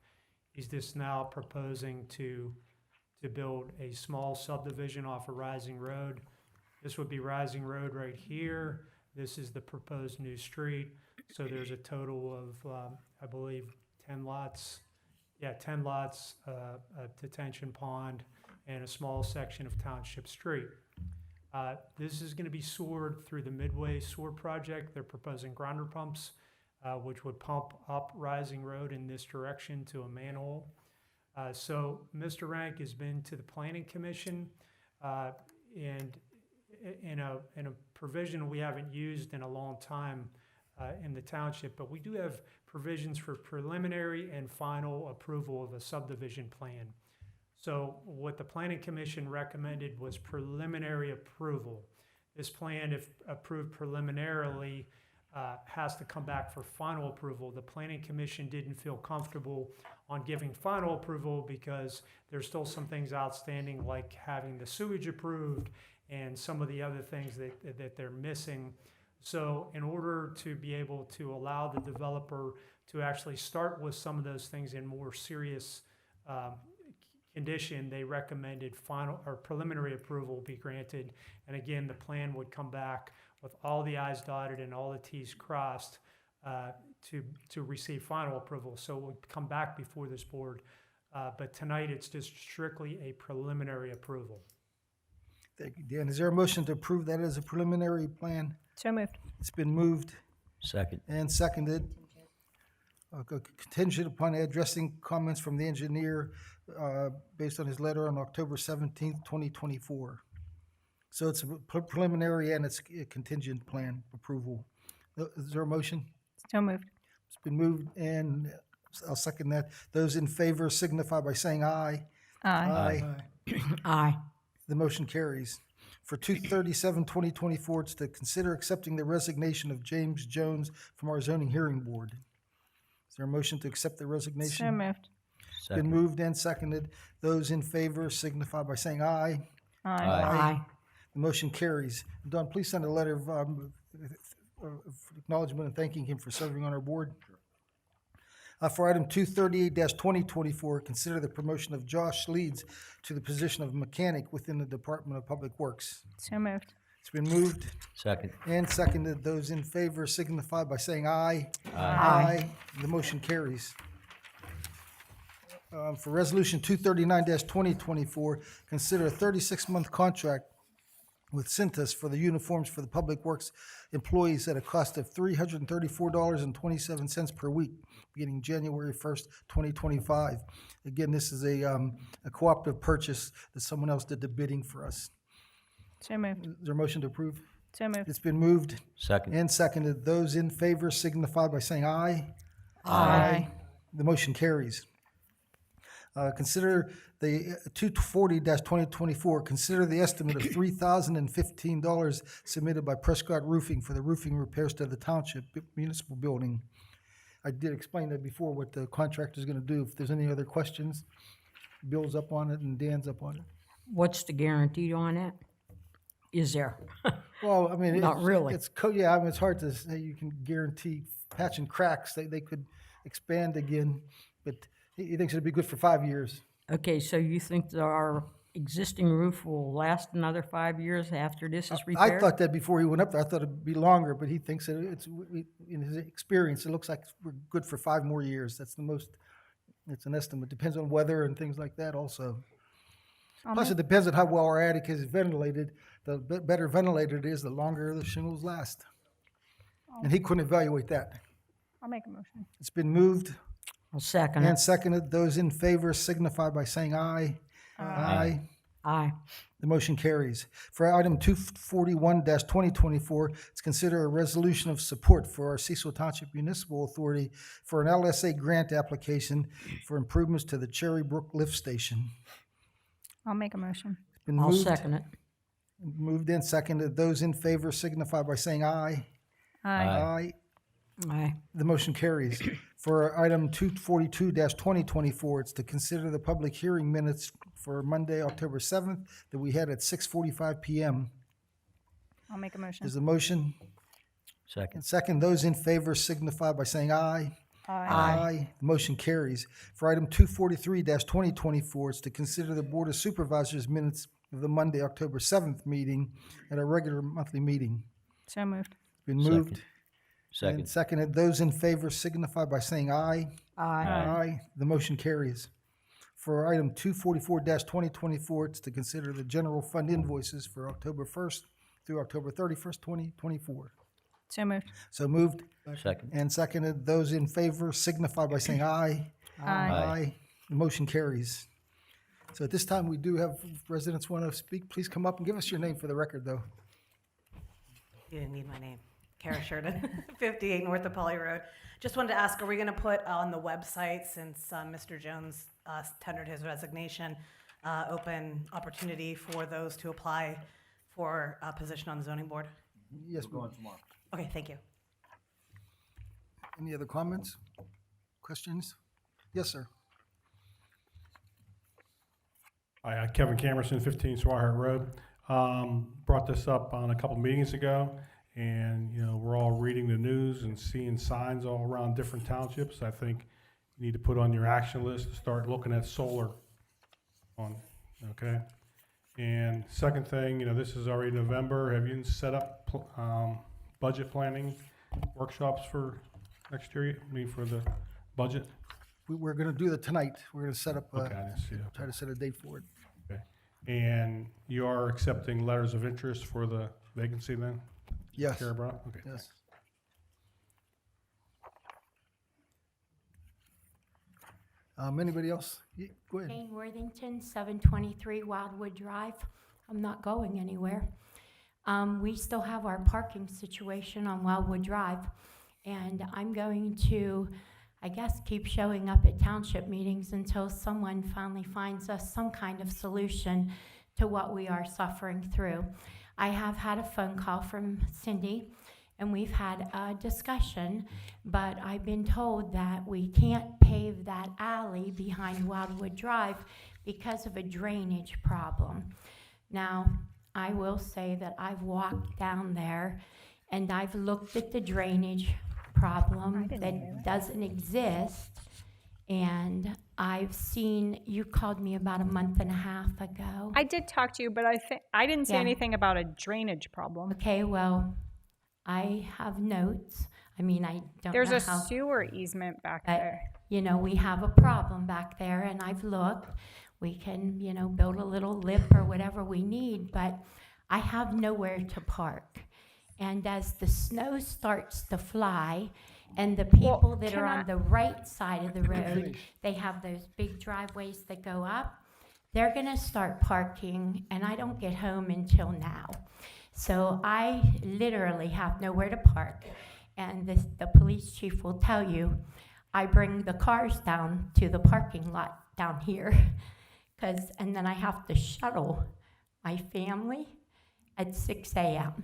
He's just now proposing to build a small subdivision off of Rising Road. This would be Rising Road right here. This is the proposed new street. So there's a total of, I believe, 10 lots. Yeah, 10 lots, a detention pond, and a small section of Township Street. This is going to be sewered through the Midway Sewer Project. They're proposing grinder pumps, which would pump up Rising Road in this direction to a manhole. So Mr. Rank has been to the Planning Commission, and in a provision we haven't used in a long time in the township, but we do have provisions for preliminary and final approval of a subdivision plan. So what the Planning Commission recommended was preliminary approval. This plan, if approved preliminarily, has to come back for final approval. The Planning Commission didn't feel comfortable on giving final approval because there's still some things outstanding, like having the sewage approved and some of the other things that they're missing. So in order to be able to allow the developer to actually start with some of those things in more serious condition, they recommended final or preliminary approval be granted. And again, the plan would come back with all the I's dotted and all the T's crossed to receive final approval. So it would come back before this board. But tonight, it's just strictly a preliminary approval. Thank you, Dan. Is there a motion to approve that as a preliminary plan? So moved. It's been moved Second. and seconded. Contingent upon addressing comments from the engineer based on his letter on October 17th, 2024. So it's a preliminary and it's a contingent plan approval. Is there a motion? So moved. It's been moved and I'll second that. Those in favor signify by saying aye. Aye. Aye. The motion carries. For 237-2024, it's to consider accepting the resignation of James Jones from our zoning hearing board. Is there a motion to accept the resignation? So moved. It's been Second. moved and seconded. Those in favor signify by saying aye. Aye. The motion carries. Don, please send a letter of acknowledgement and thanking him for serving on our board. For item 238-2024, consider the promotion of Josh Leeds to the position of mechanic within the Department of Public Works. So moved. It's been moved Second. and seconded. Those in favor signify by saying aye. Aye. The motion carries. For resolution 239-2024, consider a 36-month contract with Cintas for the uniforms for the Public Works employees at a cost of $334.27 per week, beginning January 1st, 2025. Again, this is a cooperative purchase that someone else did the bidding for us. So moved. Is there a motion to approve? So moved. It's been moved Second. and seconded. Those in favor signify by saying aye. Aye. The motion carries. Consider the 240-2024, consider the estimate of $3,015 submitted by Prescott Roofing for the roofing repairs to the Township Municipal Building. I did explain that before, what the contractor is going to do. If there's any other questions, Bill's up on it and Dan's up on it. What's the guarantee on it? Is there? Well, I mean, Not really. Yeah, I mean, it's hard to say you can guarantee patch and cracks. They could expand again, but He thinks it'd be good for 5 years. Okay, so you think that our existing roof will last another 5 years after this is I repaired? thought that before he went up there. I thought it'd be longer, but he thinks that in his experience, it looks like we're good for 5 more years. That's the most, it's an estimate. Depends on weather and things like that also. Plus, it depends on how well our attic is ventilated. The better ventilated it is, the longer the shingles last. And he couldn't evaluate that. I'll make a motion. It's been moved I'll second and it. seconded. Those in favor signify by saying aye. Aye. Aye. The motion carries. For item 241-2024, it's consider a resolution of support for our Cecil Township Municipal Authority for an LSA grant application for improvements to the Cherry Brook Lift Station. I'll make a motion. It's been I'll moved- second it. Moved and seconded. Those in favor signify by saying aye. Aye. Aye. The motion carries. For item 242-2024, it's to consider the public hearing minutes for Monday, October 7th, that we had at 6:45 PM. I'll make a motion. There's a motion. Second. And second, those in favor signify by saying aye. Aye. The motion carries. For item 243-2024, it's to consider the Board of Supervisors minutes of the Monday, October 7th meeting at our regular monthly meeting. So moved. Been moved Second. and seconded. Those in favor signify by saying aye. Aye. Aye. The motion carries. For item 244-2024, it's to consider the general fund invoices for October 1st through October 31st, 2024. So moved. So moved Second. and seconded. Those in favor signify by saying aye. Aye. The motion carries. So at this time, we do have residents want to speak. Please come up and give us your name for the record, though. You didn't need my name. Kara Sheridan, 58 North of Poly Road. Just wanted to ask, are we going to put on the website, since Mr. Jones tendered his resignation, open opportunity for those to apply for a position on the zoning board? Yes, ma'am. Okay, thank you. Any other comments, questions? Yes, sir. Hi, Kevin Camerson, 15 Swihart Road. Brought this up on a couple meetings ago, and, you know, we're all reading the news and seeing signs all around different townships. I think you need to put on your action list to start looking at solar on, okay? And second thing, you know, this is already November. Have you set up budget planning workshops for next year? I mean, for the budget? We're going to do that tonight. We're going to set up, Okay, I didn't see that. try to set a date for it. Okay. And you are accepting letters of interest for the vacancy then? Yes. Kara brought? Okay. Yes. Anybody else? Go ahead. Jane Worthington, 723 Wildwood Drive. I'm not going anywhere. We still have our parking situation on Wildwood Drive, and I'm going to, I guess, keep showing up at township meetings until someone finally finds us some kind of solution to what we are suffering through. I have had a phone call from Cindy, and we've had a discussion, but I've been told that we can't pave that alley behind Wildwood Drive because of a drainage problem. Now, I will say that I've walked down there and I've looked at the drainage problem that doesn't exist, and I've seen, you called me about a month and a half ago. I did talk to you, but I didn't say Yeah. anything about a drainage problem. Okay, well, I have notes. I mean, I don't There's know a how. sewer easement back But, there. you know, we have a problem back there, and I've looked. We can, you know, build a little lip or whatever we need, but I have nowhere to park. And as the snow starts to fly, and the people that are on the right side of the road, they have those big driveways that go up, they're gonna start parking, and I don't get home until now. So I literally have nowhere to park. And the police chief will tell you, I bring the cars down to the parking lot down here, and then I have to shuttle my family at 6 a.m.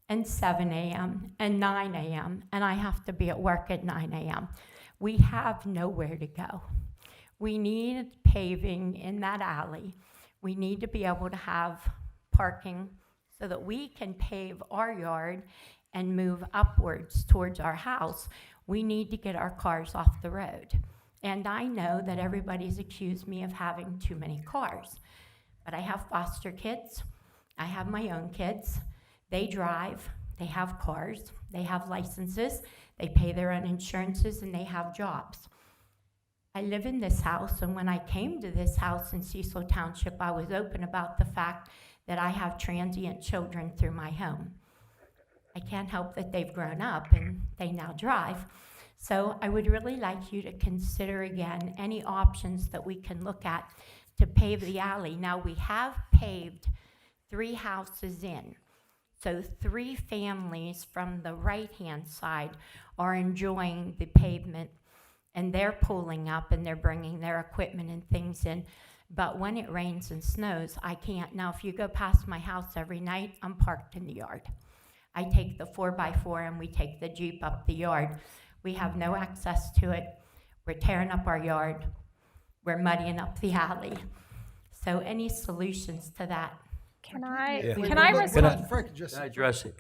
and 7 a.m. and 9 a.m., and I have to be at work at 9 a.m. We have nowhere to go. We need paving in that alley. We need to be able to have parking so that we can pave our yard and move upwards towards our house. We need to get our cars off the road. And I know that everybody's accused me of having too many cars. But I have foster kids. I have my own kids. They drive. They have cars. They have licenses. They pay their own insurances, and they have jobs. I live in this house, and when I came to this house in Cecil Township, I was open about the fact that I have transient children through my home. I can't help that they've grown up and they now drive. So I would really like you to consider again any options that we can look at to pave the alley. Now, we have paved 3 houses in. So 3 families from the right-hand side are enjoying the pavement, and they're pulling up and they're bringing their equipment and things in. But when it rains and snows, I can't. Now, if you go past my house every night, I'm parked in the yard. I take the 4x4 and we take the Jeep up the yard. We have no access to it. We're tearing up our yard. We're muddying up the alley. So any solutions to that? Can I, Yeah. can I respond? Frank, just. Can I address it?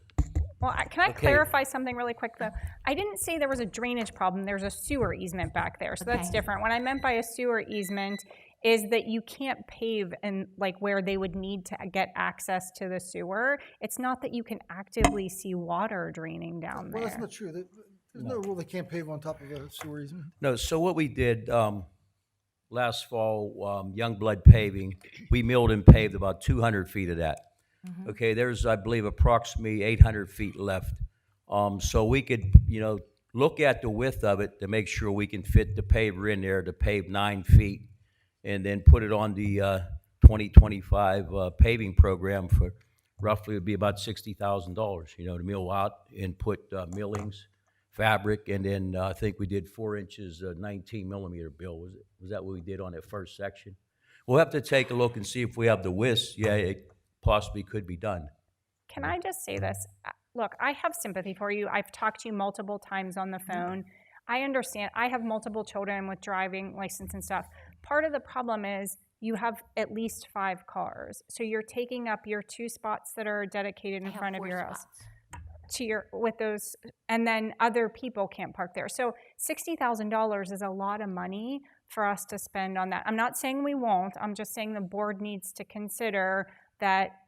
Well, can I Okay. clarify something really quick, though? I didn't say there was a drainage problem. There's a sewer easement back there, so that's Okay. different. What I meant by a sewer easement is that you can't pave and like where they would need to get access to the sewer. It's not that you can actively see water draining down Well, that's there. not true. There's no rule they can't pave on top of a sewer easement. No, so what we did last fall, Youngblood Paving, we milled and paved about 200 feet of that. Okay, there's, I believe, approximately 800 feet left. So we could, look at the width of it to make sure we can fit the paver in there to pave 9 feet, and then put it on the 2025 paving program for roughly, it'd be about $60,000, to mill out and put millings, fabric, and then I think we did 4 inches, 19 millimeter, Bill, was that what we did on that first section? We'll have to take a look and see if we have the widths. Yeah, it possibly could be done. Can I just say this? Look, I have sympathy for you. I've talked to you multiple times on the phone. I understand. I have multiple children with driving license and stuff. Part of the problem is you have at least 5 cars. So you're taking up your 2 spots that are dedicated in I have front of 4 your house. spots. With those, and then other people can't park there. So $60,000 is a lot of money for us to spend on that. I'm not saying we won't. I'm just saying the board needs to consider that,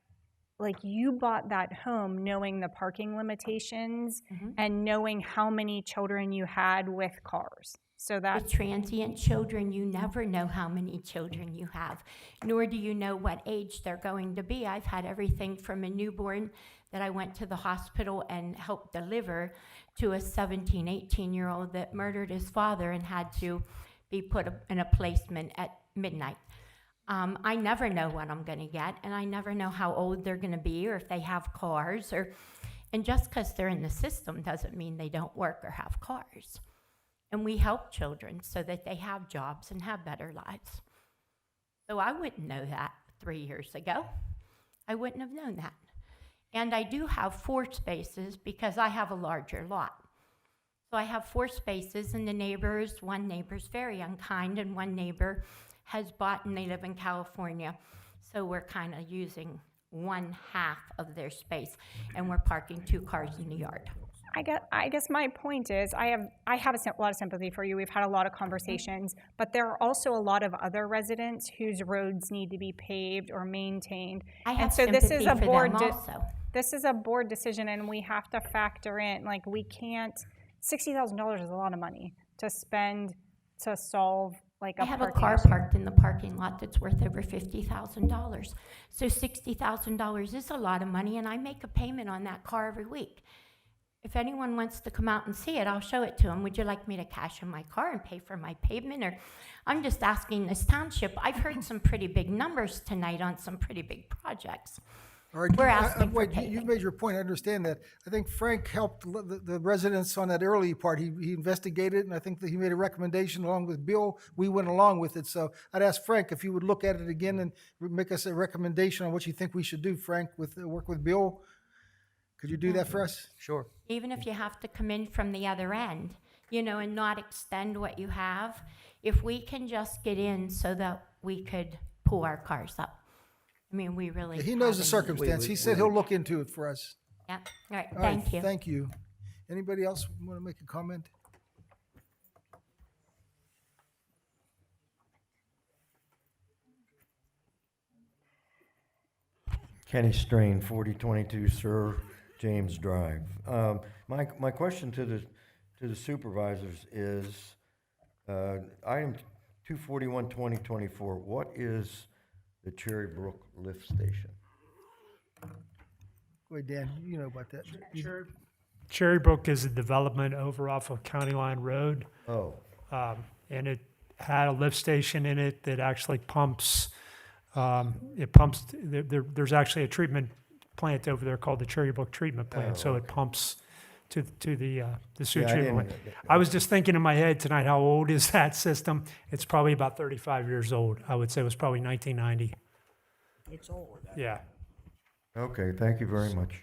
like, you bought that home knowing the parking limitations and knowing how many children you had with cars. So The that's transient children, you never know how many children you have, nor do you know what age they're going to be. I've had everything from a newborn that I went to the hospital and helped deliver to a 17, 18-year-old that murdered his father and had to be put in a placement at midnight. I never know what I'm going to get, and I never know how old they're going to be or if they have cars. And just because they're in the system doesn't mean they don't work or have cars. And we help children so that they have jobs and have better lives. So I wouldn't know that 3 years ago. I wouldn't have known that. And I do have 4 spaces because I have a larger lot. So I have 4 spaces, and one neighbor's very unkind, and one neighbor has bought, and they live in California. So we're kind of using 1/2 of their space, and we're parking 2 cars in the yard. I guess my point is I have a lot of sympathy for you. We've had a lot of conversations, but there are also a lot of other residents whose roads need to be paved or maintained. I have and so this is sympathy a for board them also. this is a board decision, and we have to factor in, like, we can't. $60,000 is a lot of money to spend to solve like a I have a parking car issue. parked in the parking lot that's worth over $50,000. So $60,000 is a lot of money, and I make a payment on that car every week. If anyone wants to come out and see it, I'll show it to them. Would you like me to cash in my car and pay for my pavement? Or I'm just asking this township. I've heard some pretty big numbers tonight on some pretty big projects. All right, We're asking for wait, paving. you've made your point, I understand that. I think Frank helped the residents on that early part. He investigated, and I think that he made a recommendation along with Bill. We went along with it, so I'd ask Frank if you would look at it again and make us a recommendation on what you think we should do, Frank, with work with Bill. Could you do that for us? Sure. Even if you have to come in from the other end, and not extend what you have, if we can just get in so that we could pull our cars up. I mean, we really. He knows the have a need. circumstance. He said he'll look into it for us. Yeah, all right, All right, thank you. Thank you. Anybody else want to make a comment? Kenny Strain, 4022 Sir James Drive. My question to the supervisors is, item 241-2024, what is the Cherry Brook lift station? Go ahead, Dan, you know about that. Cherry Brook is a development over off of County Line Road. Oh. And it had a lift station in it that actually pumps, there's actually a treatment plant over there called the Cherry Brook Treatment Plant, so it pumps to the sewer treatment plant. I was just thinking in my head tonight, how old is that system? It's probably about 35 years old. I would say it was probably 1990. It's old. Yeah. Okay, thank you very much.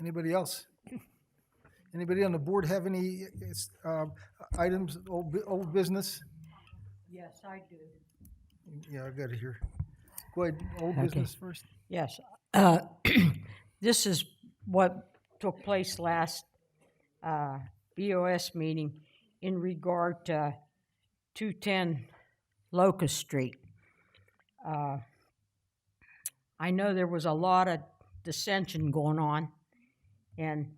Anybody else? Anybody on the board have any items, old business? Yes, I do. Yeah, I got it here. Go ahead, old Okay. business first. Yes. This is what took place last BOS meeting in regard to 210 Locust Street. I know there was a lot of dissension going on, and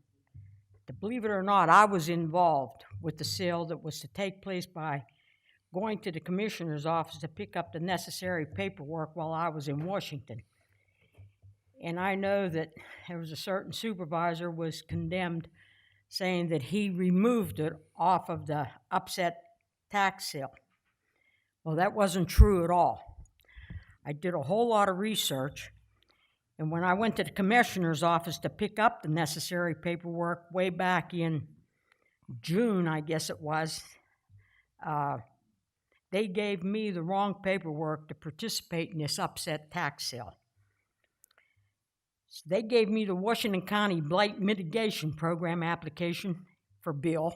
believe it or not, I was involved with the sale that was to take place by going to the commissioner's office to pick up the necessary paperwork while I was in Washington. And I know that there was a certain supervisor was condemned, saying that he removed it off of the upset tax sale. Well, that wasn't true at all. I did a whole lot of research, and when I went to the commissioner's office to pick up the necessary paperwork way back in June, I guess it was, they gave me the wrong paperwork to participate in this upset tax sale. So they gave me the Washington County Blight Mitigation Program application for Bill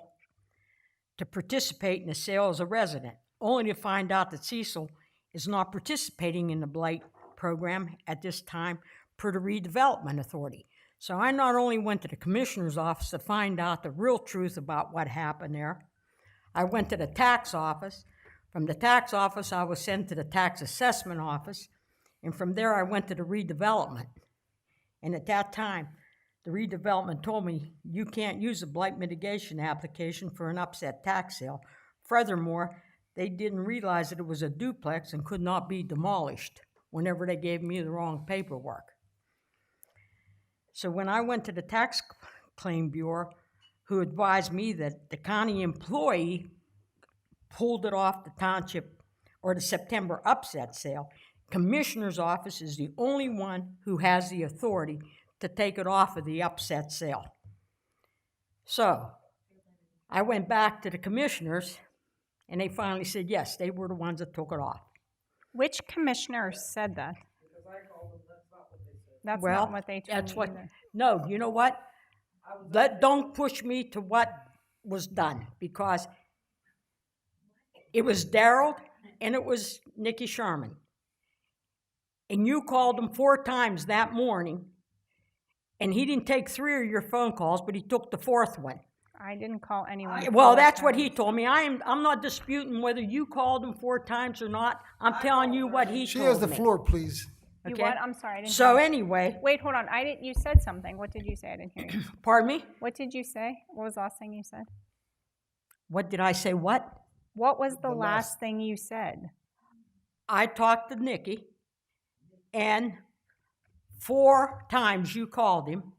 to participate in the sale as a resident, only to find out that Cecil is not participating in the blight program at this time per the redevelopment authority. So I not only went to the commissioner's office to find out the real truth about what happened there, I went to the tax office. From the tax office, I was sent to the tax assessment office, and from there I went to the redevelopment. And at that time, the redevelopment told me, you can't use a blight mitigation application for an upset tax sale. Furthermore, they didn't realize that it was a duplex and could not be demolished whenever they gave me the wrong paperwork. So when I went to the tax claim bureau, who advised me that the county employee pulled it off the township or the September upset sale, commissioner's office is the only one who has the authority to take it off of the upset sale. So I went back to the commissioners, and they finally said, yes, they were the ones that took it off. Which commissioner said that? That's Well, not what they told that's me what, either. no, you know what? Don't push me to what was done, because it was Darrell and it was Nikki Sherman. And you called him 4 times that morning, and he didn't take 3 of your phone calls, but he took the 4th one. I didn't call anyone. Well, 4 that's what he times. told me. I'm not disputing whether you called him 4 times or not. I'm telling you what he She told me. has the floor, please. You Okay? what? I'm sorry. I didn't So hear. anyway, Wait, hold on. I didn't. You said something. What did you say? I didn't hear you. pardon me? What did you say? What was the last thing you said? What did I say? What? What was the last thing you said? I talked to Nikki, and 4 times you called him,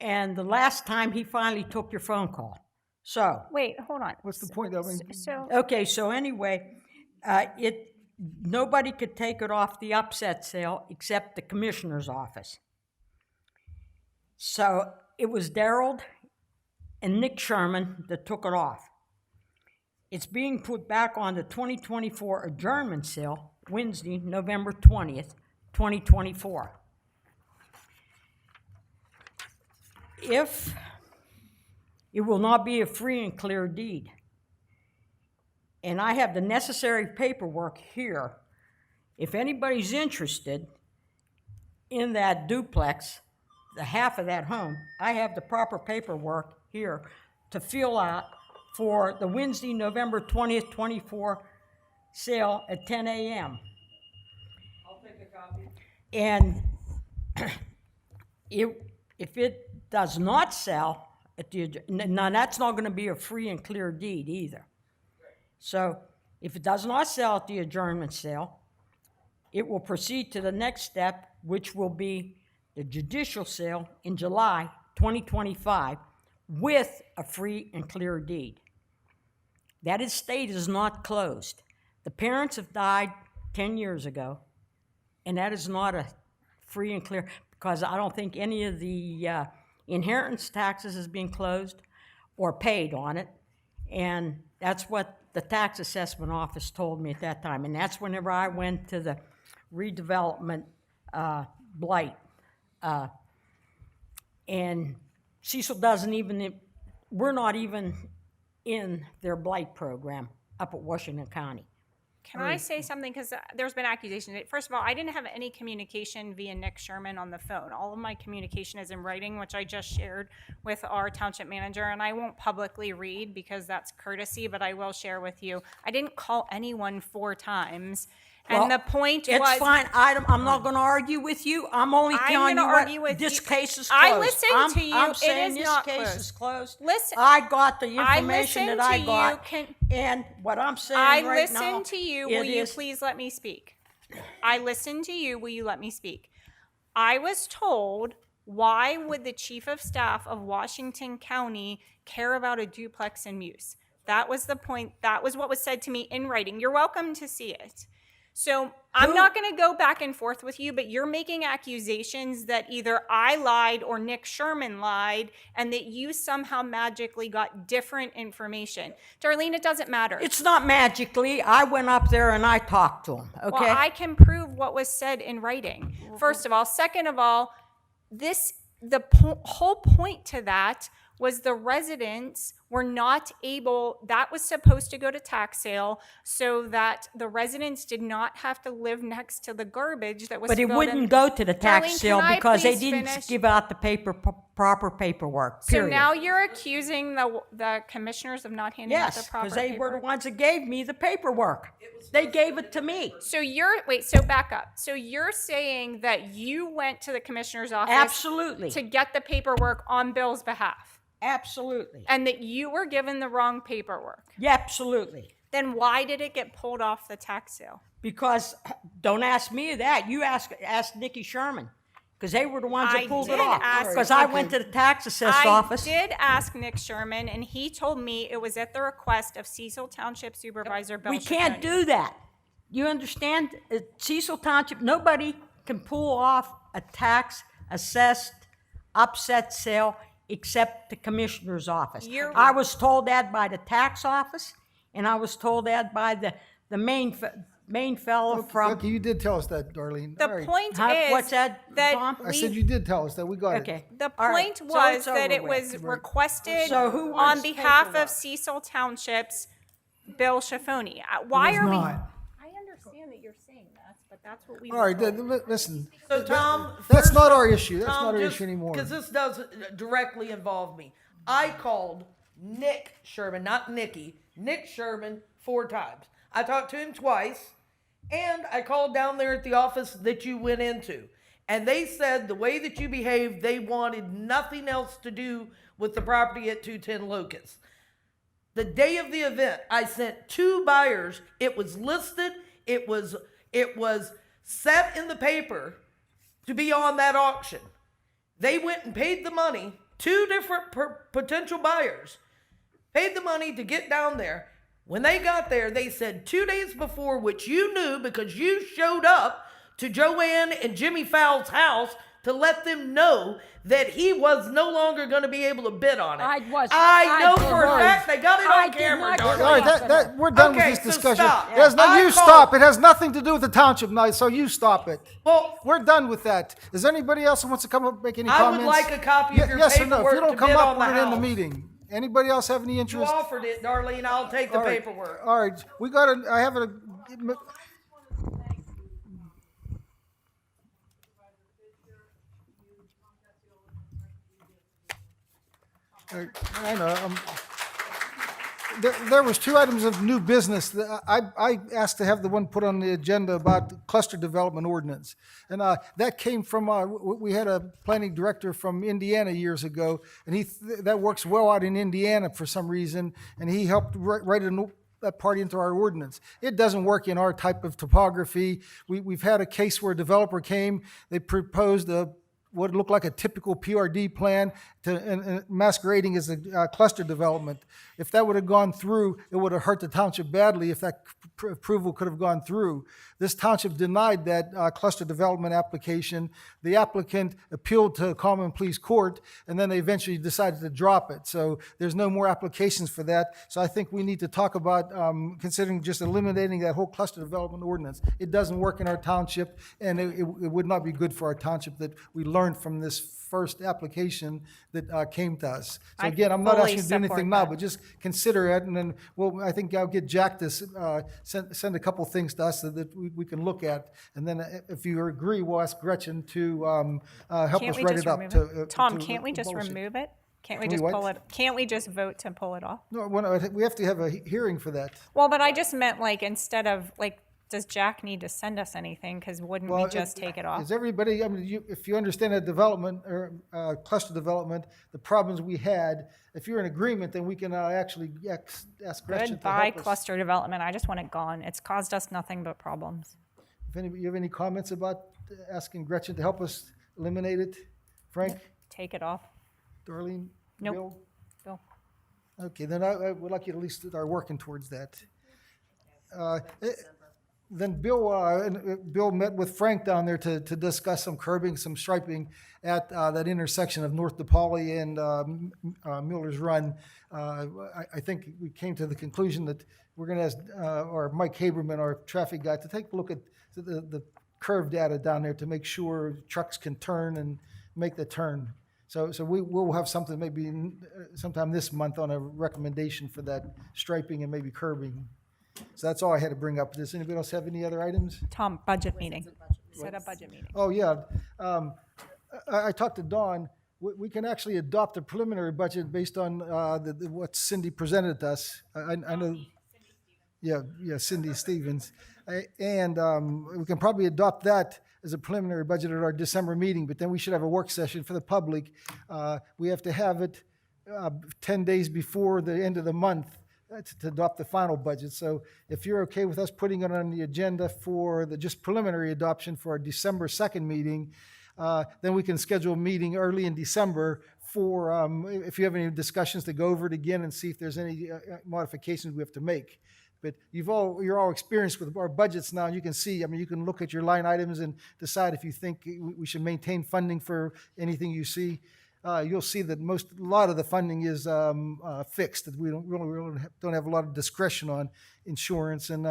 and the last time he finally took your phone call. So, Wait, hold on. What's the point? I mean, So okay, so anyway, nobody could take it off the upset sale except the commissioner's office. So it was Darrell and Nick Sherman that took it off. It's being put back on the 2024 adjournment sale, Wednesday, November 20th, 2024. If it will not be a free and clear deed, and I have the necessary paperwork here, if anybody's interested in that duplex, the half of that home, I have the proper paperwork here to fill out for the Wednesday, November 20th, 24 sale at 10 a.m. I'll take a copy. And if it does not sell, now that's not going to be a free and clear deed either. So if it does not sell at the adjournment sale, it will proceed to the next step, which will be the judicial sale in July 2025 with a free and clear deed. That estate is not closed. The parents have died 10 years ago, and that is not a free and clear, because I don't think any of the inheritance taxes has been closed or paid on it, and that's what the tax assessment office told me at that time, and that's whenever I went to the redevelopment blight. And Cecil doesn't even, we're not even in their blight program up at Washington County. Can I say something? Because there's been accusations. First of all, I didn't have any communication via Nick Sherman on the phone. All of my communication is in writing, which I just shared with our township manager, and I won't publicly read because that's courtesy, but I will share with you. I didn't call anyone 4 times. And Well, the point it's was... fine. I'm not going to argue with you. I'm only telling you argue what with this you. case is closed. I listened to you. I'm It saying is this not case closed. is closed. Listen, I got the I information listened that I to got. you. And what I'm saying I right now, listened to you. Will it you is- please let me speak? I listened to you. Will you let me speak? I was told, why would the chief of staff of Washington County care about a duplex in Muse? That was the point. That was what was said to me in writing. You're welcome to see it. So I'm not going to go back and forth with you, but you're making accusations that either I lied or Nick Sherman lied, and that you somehow magically got different information. Darlene, it doesn't matter. It's not magically. I went up there and I talked to him, okay? Well, I can prove what was said in writing. First of all. Second of all, whole point to that was the residents were not able, that was supposed to go to tax sale so that the residents did not have to live next to the garbage that was But it filled in. wouldn't go to the tax Darlene, sale can I because they please didn't finish? give out the proper paperwork, So period. now you're accusing the commissioners of not handing out the Yes, proper because they were the paperwork? ones that gave me the paperwork. They gave it to me. So so back up. So you're saying that you went to the commissioner's office Absolutely. to get the paperwork on Bill's behalf? Absolutely. And that you were given the wrong paperwork? Yeah, absolutely. Then why did it get pulled off the tax sale? Because, don't ask me that. You ask Nikki Sherman. Because they were the ones that I pulled it did off. ask- Because I went to the tax assessed office. I did ask Nick Sherman, and he told me it was at the request of Cecil Township Supervisor Bill We can't Ciccone. do that. You understand? Cecil Township, nobody can pull off a tax assessed upset sale except the commissioner's office. I was told that by the tax office, and I was told that by the main fellow from. Okay, you did tell us that, Darlene. The All right. point is What's that, Tom? I said you did tell us that. We got Okay. it. The All right, point so was it's that over it with. was requested So who on wants behalf paperwork? of Cecil Township's Bill Ciccone. Why are we? I understand that you're saying that, but that's what we. All right, listen. So Tom, That's first not off, our issue. That's Tom, not our just- issue anymore. Because this doesn't directly involve me. I called Nick Sherman, not Nikki, Nick Sherman 4 times. I talked to him twice, and I called down there at the office that you went into. And they said the way that you behaved, they wanted nothing else to do with the property at 210 Locust. The day of the event, I sent 2 buyers. It was listed. It was set in the paper to be on that auction. They went and paid the money. 2 different potential buyers paid the money to get down there. When they got there, they said 2 days before, which you knew because you showed up to Joanne and Jimmy Fowle's house to let them know that he was no longer going to be able to bid on it. I know for a fact they got it on camera, All darling. right, we're done Okay, with this so discussion. stop. It has no, I you called- stop. It has nothing to do with the township now, so you stop it. Well, we're done with that. Is there anybody else who wants to come up and make any I would comments? like a copy of your Yes or no? If paperwork you don't to come bid up, on the we're in the house. meeting. Anybody else have any You interest? offered it, Darlene. I'll take the All right. paperwork. All right, we got to, I have a. I know. there was 2 items of new business. I asked to have the one put on the agenda about the cluster development ordinance. And that came from, we had a planning director from Indiana years ago, and that works well out in Indiana for some reason, and he helped write that part into our ordinance. It doesn't work in our type of topography. We've had a case where a developer came, they proposed what looked like a typical PRD plan and masquerading as a cluster development. If that would have gone through, it would have hurt the township badly if that approval could have gone through. This township denied that cluster development application. The applicant appealed to Common Pleas Court, and then they eventually decided to drop it. So there's no more applications for that. So I think we need to talk about considering just eliminating that whole cluster development ordinance. It doesn't work in our township, and it would not be good for our township that we learned from this first application that came to us. So I again, I'm not fully asking you to do anything support now, that. but just consider it, and then, well, I think I'll get Jack to send a couple things to us that we can look at, and then if you agree, we'll ask Gretchen to help Can't us we write just it up. remove it? Tom, can't we just abolish it. remove it? Can't we Can we just what? pull it? Can't we just vote to pull it off? No, we have to have a hearing for that. Well, but I just meant like instead of like, does Jack need to send us anything? Because wouldn't we Well, just take it off? Is everybody, I mean, if you understand that development or cluster development, the problems we had, if you're in agreement, then we can actually ask Gretchen to Goodbye help us. cluster development. I just want it gone. It's caused us nothing but problems. If anybody, you have any comments about asking Gretchen to help us eliminate it? Frank, Take it off. Darlene, Nope. Bill? Bill. Okay, then I would like you to at least start working towards that. Then Bill met with Frank down there to discuss some curbing, some striping at that intersection of North DePauli and Miller's Run. I think we came to the conclusion that we're going to ask or Mike Haberman, our traffic guy, to take a look at the curve data down there to make sure trucks can turn and make the turn. So we will have something maybe sometime this month on a recommendation for that striping and maybe curbing. So that's all I had to bring up. Does anybody else have any other items? Tom, budget meeting. Set a budget meeting. Oh, yeah. I talked to Dawn. We can actually adopt a preliminary budget based on what Cindy presented to us. I know. Yeah, Cindy Stevens. And we can probably adopt that as a preliminary budget at our December meeting, but then we should have a work session for the public. We have to have it 10 days before the end of the month to adopt the final budget. So if you're okay with us putting it on the agenda for the just preliminary adoption for our December 2nd meeting, then we can schedule a meeting early in December for, if you have any discussions, to go over it again and see if there's any modifications we have to make. But you're all experienced with our budgets now, and you can see, I mean, you can look at your line items and decide if you think we should maintain funding for anything you see. You'll see that a lot of the funding is fixed, that we don't have a lot of discretion on insurance and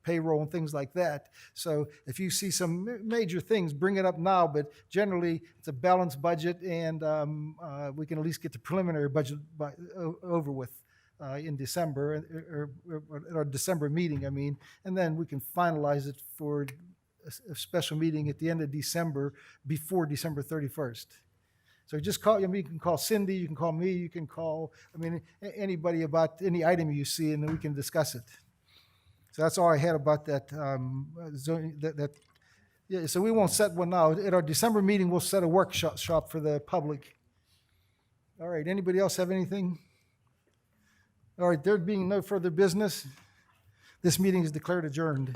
payroll and things like that. So if you see some major things, bring it up now, but generally it's a balanced budget, and we can at least get the preliminary budget over with in December, or at our December meeting, I mean, and then we can finalize it for a special meeting at the end of December, before December 31st. So just call, I mean, you can call Cindy, you can call me, you can call, I mean, anybody about any item you see, and then we can discuss it. So that's all I had about that zoning, yeah, so we won't set one now. At our December meeting, we'll set a workshop for the public. All right, anybody else have anything? All right, there being no further business, this meeting is declared adjourned.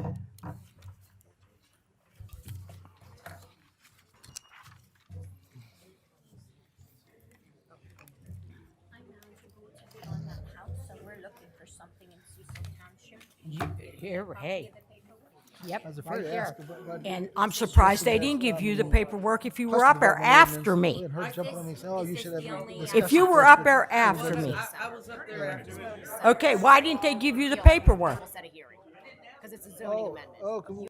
Here, hey. Yep, I was afraid right to here. ask about- And I'm surprised they didn't give you the paperwork if you were up there after me. And her jumping on me, saying, "Oh, you should have a If discussion you were first up with-" there after me. I was up there after. Okay, why didn't they give you the paperwork? Set a hearing, because it's a zoning amendment. Oh, can we-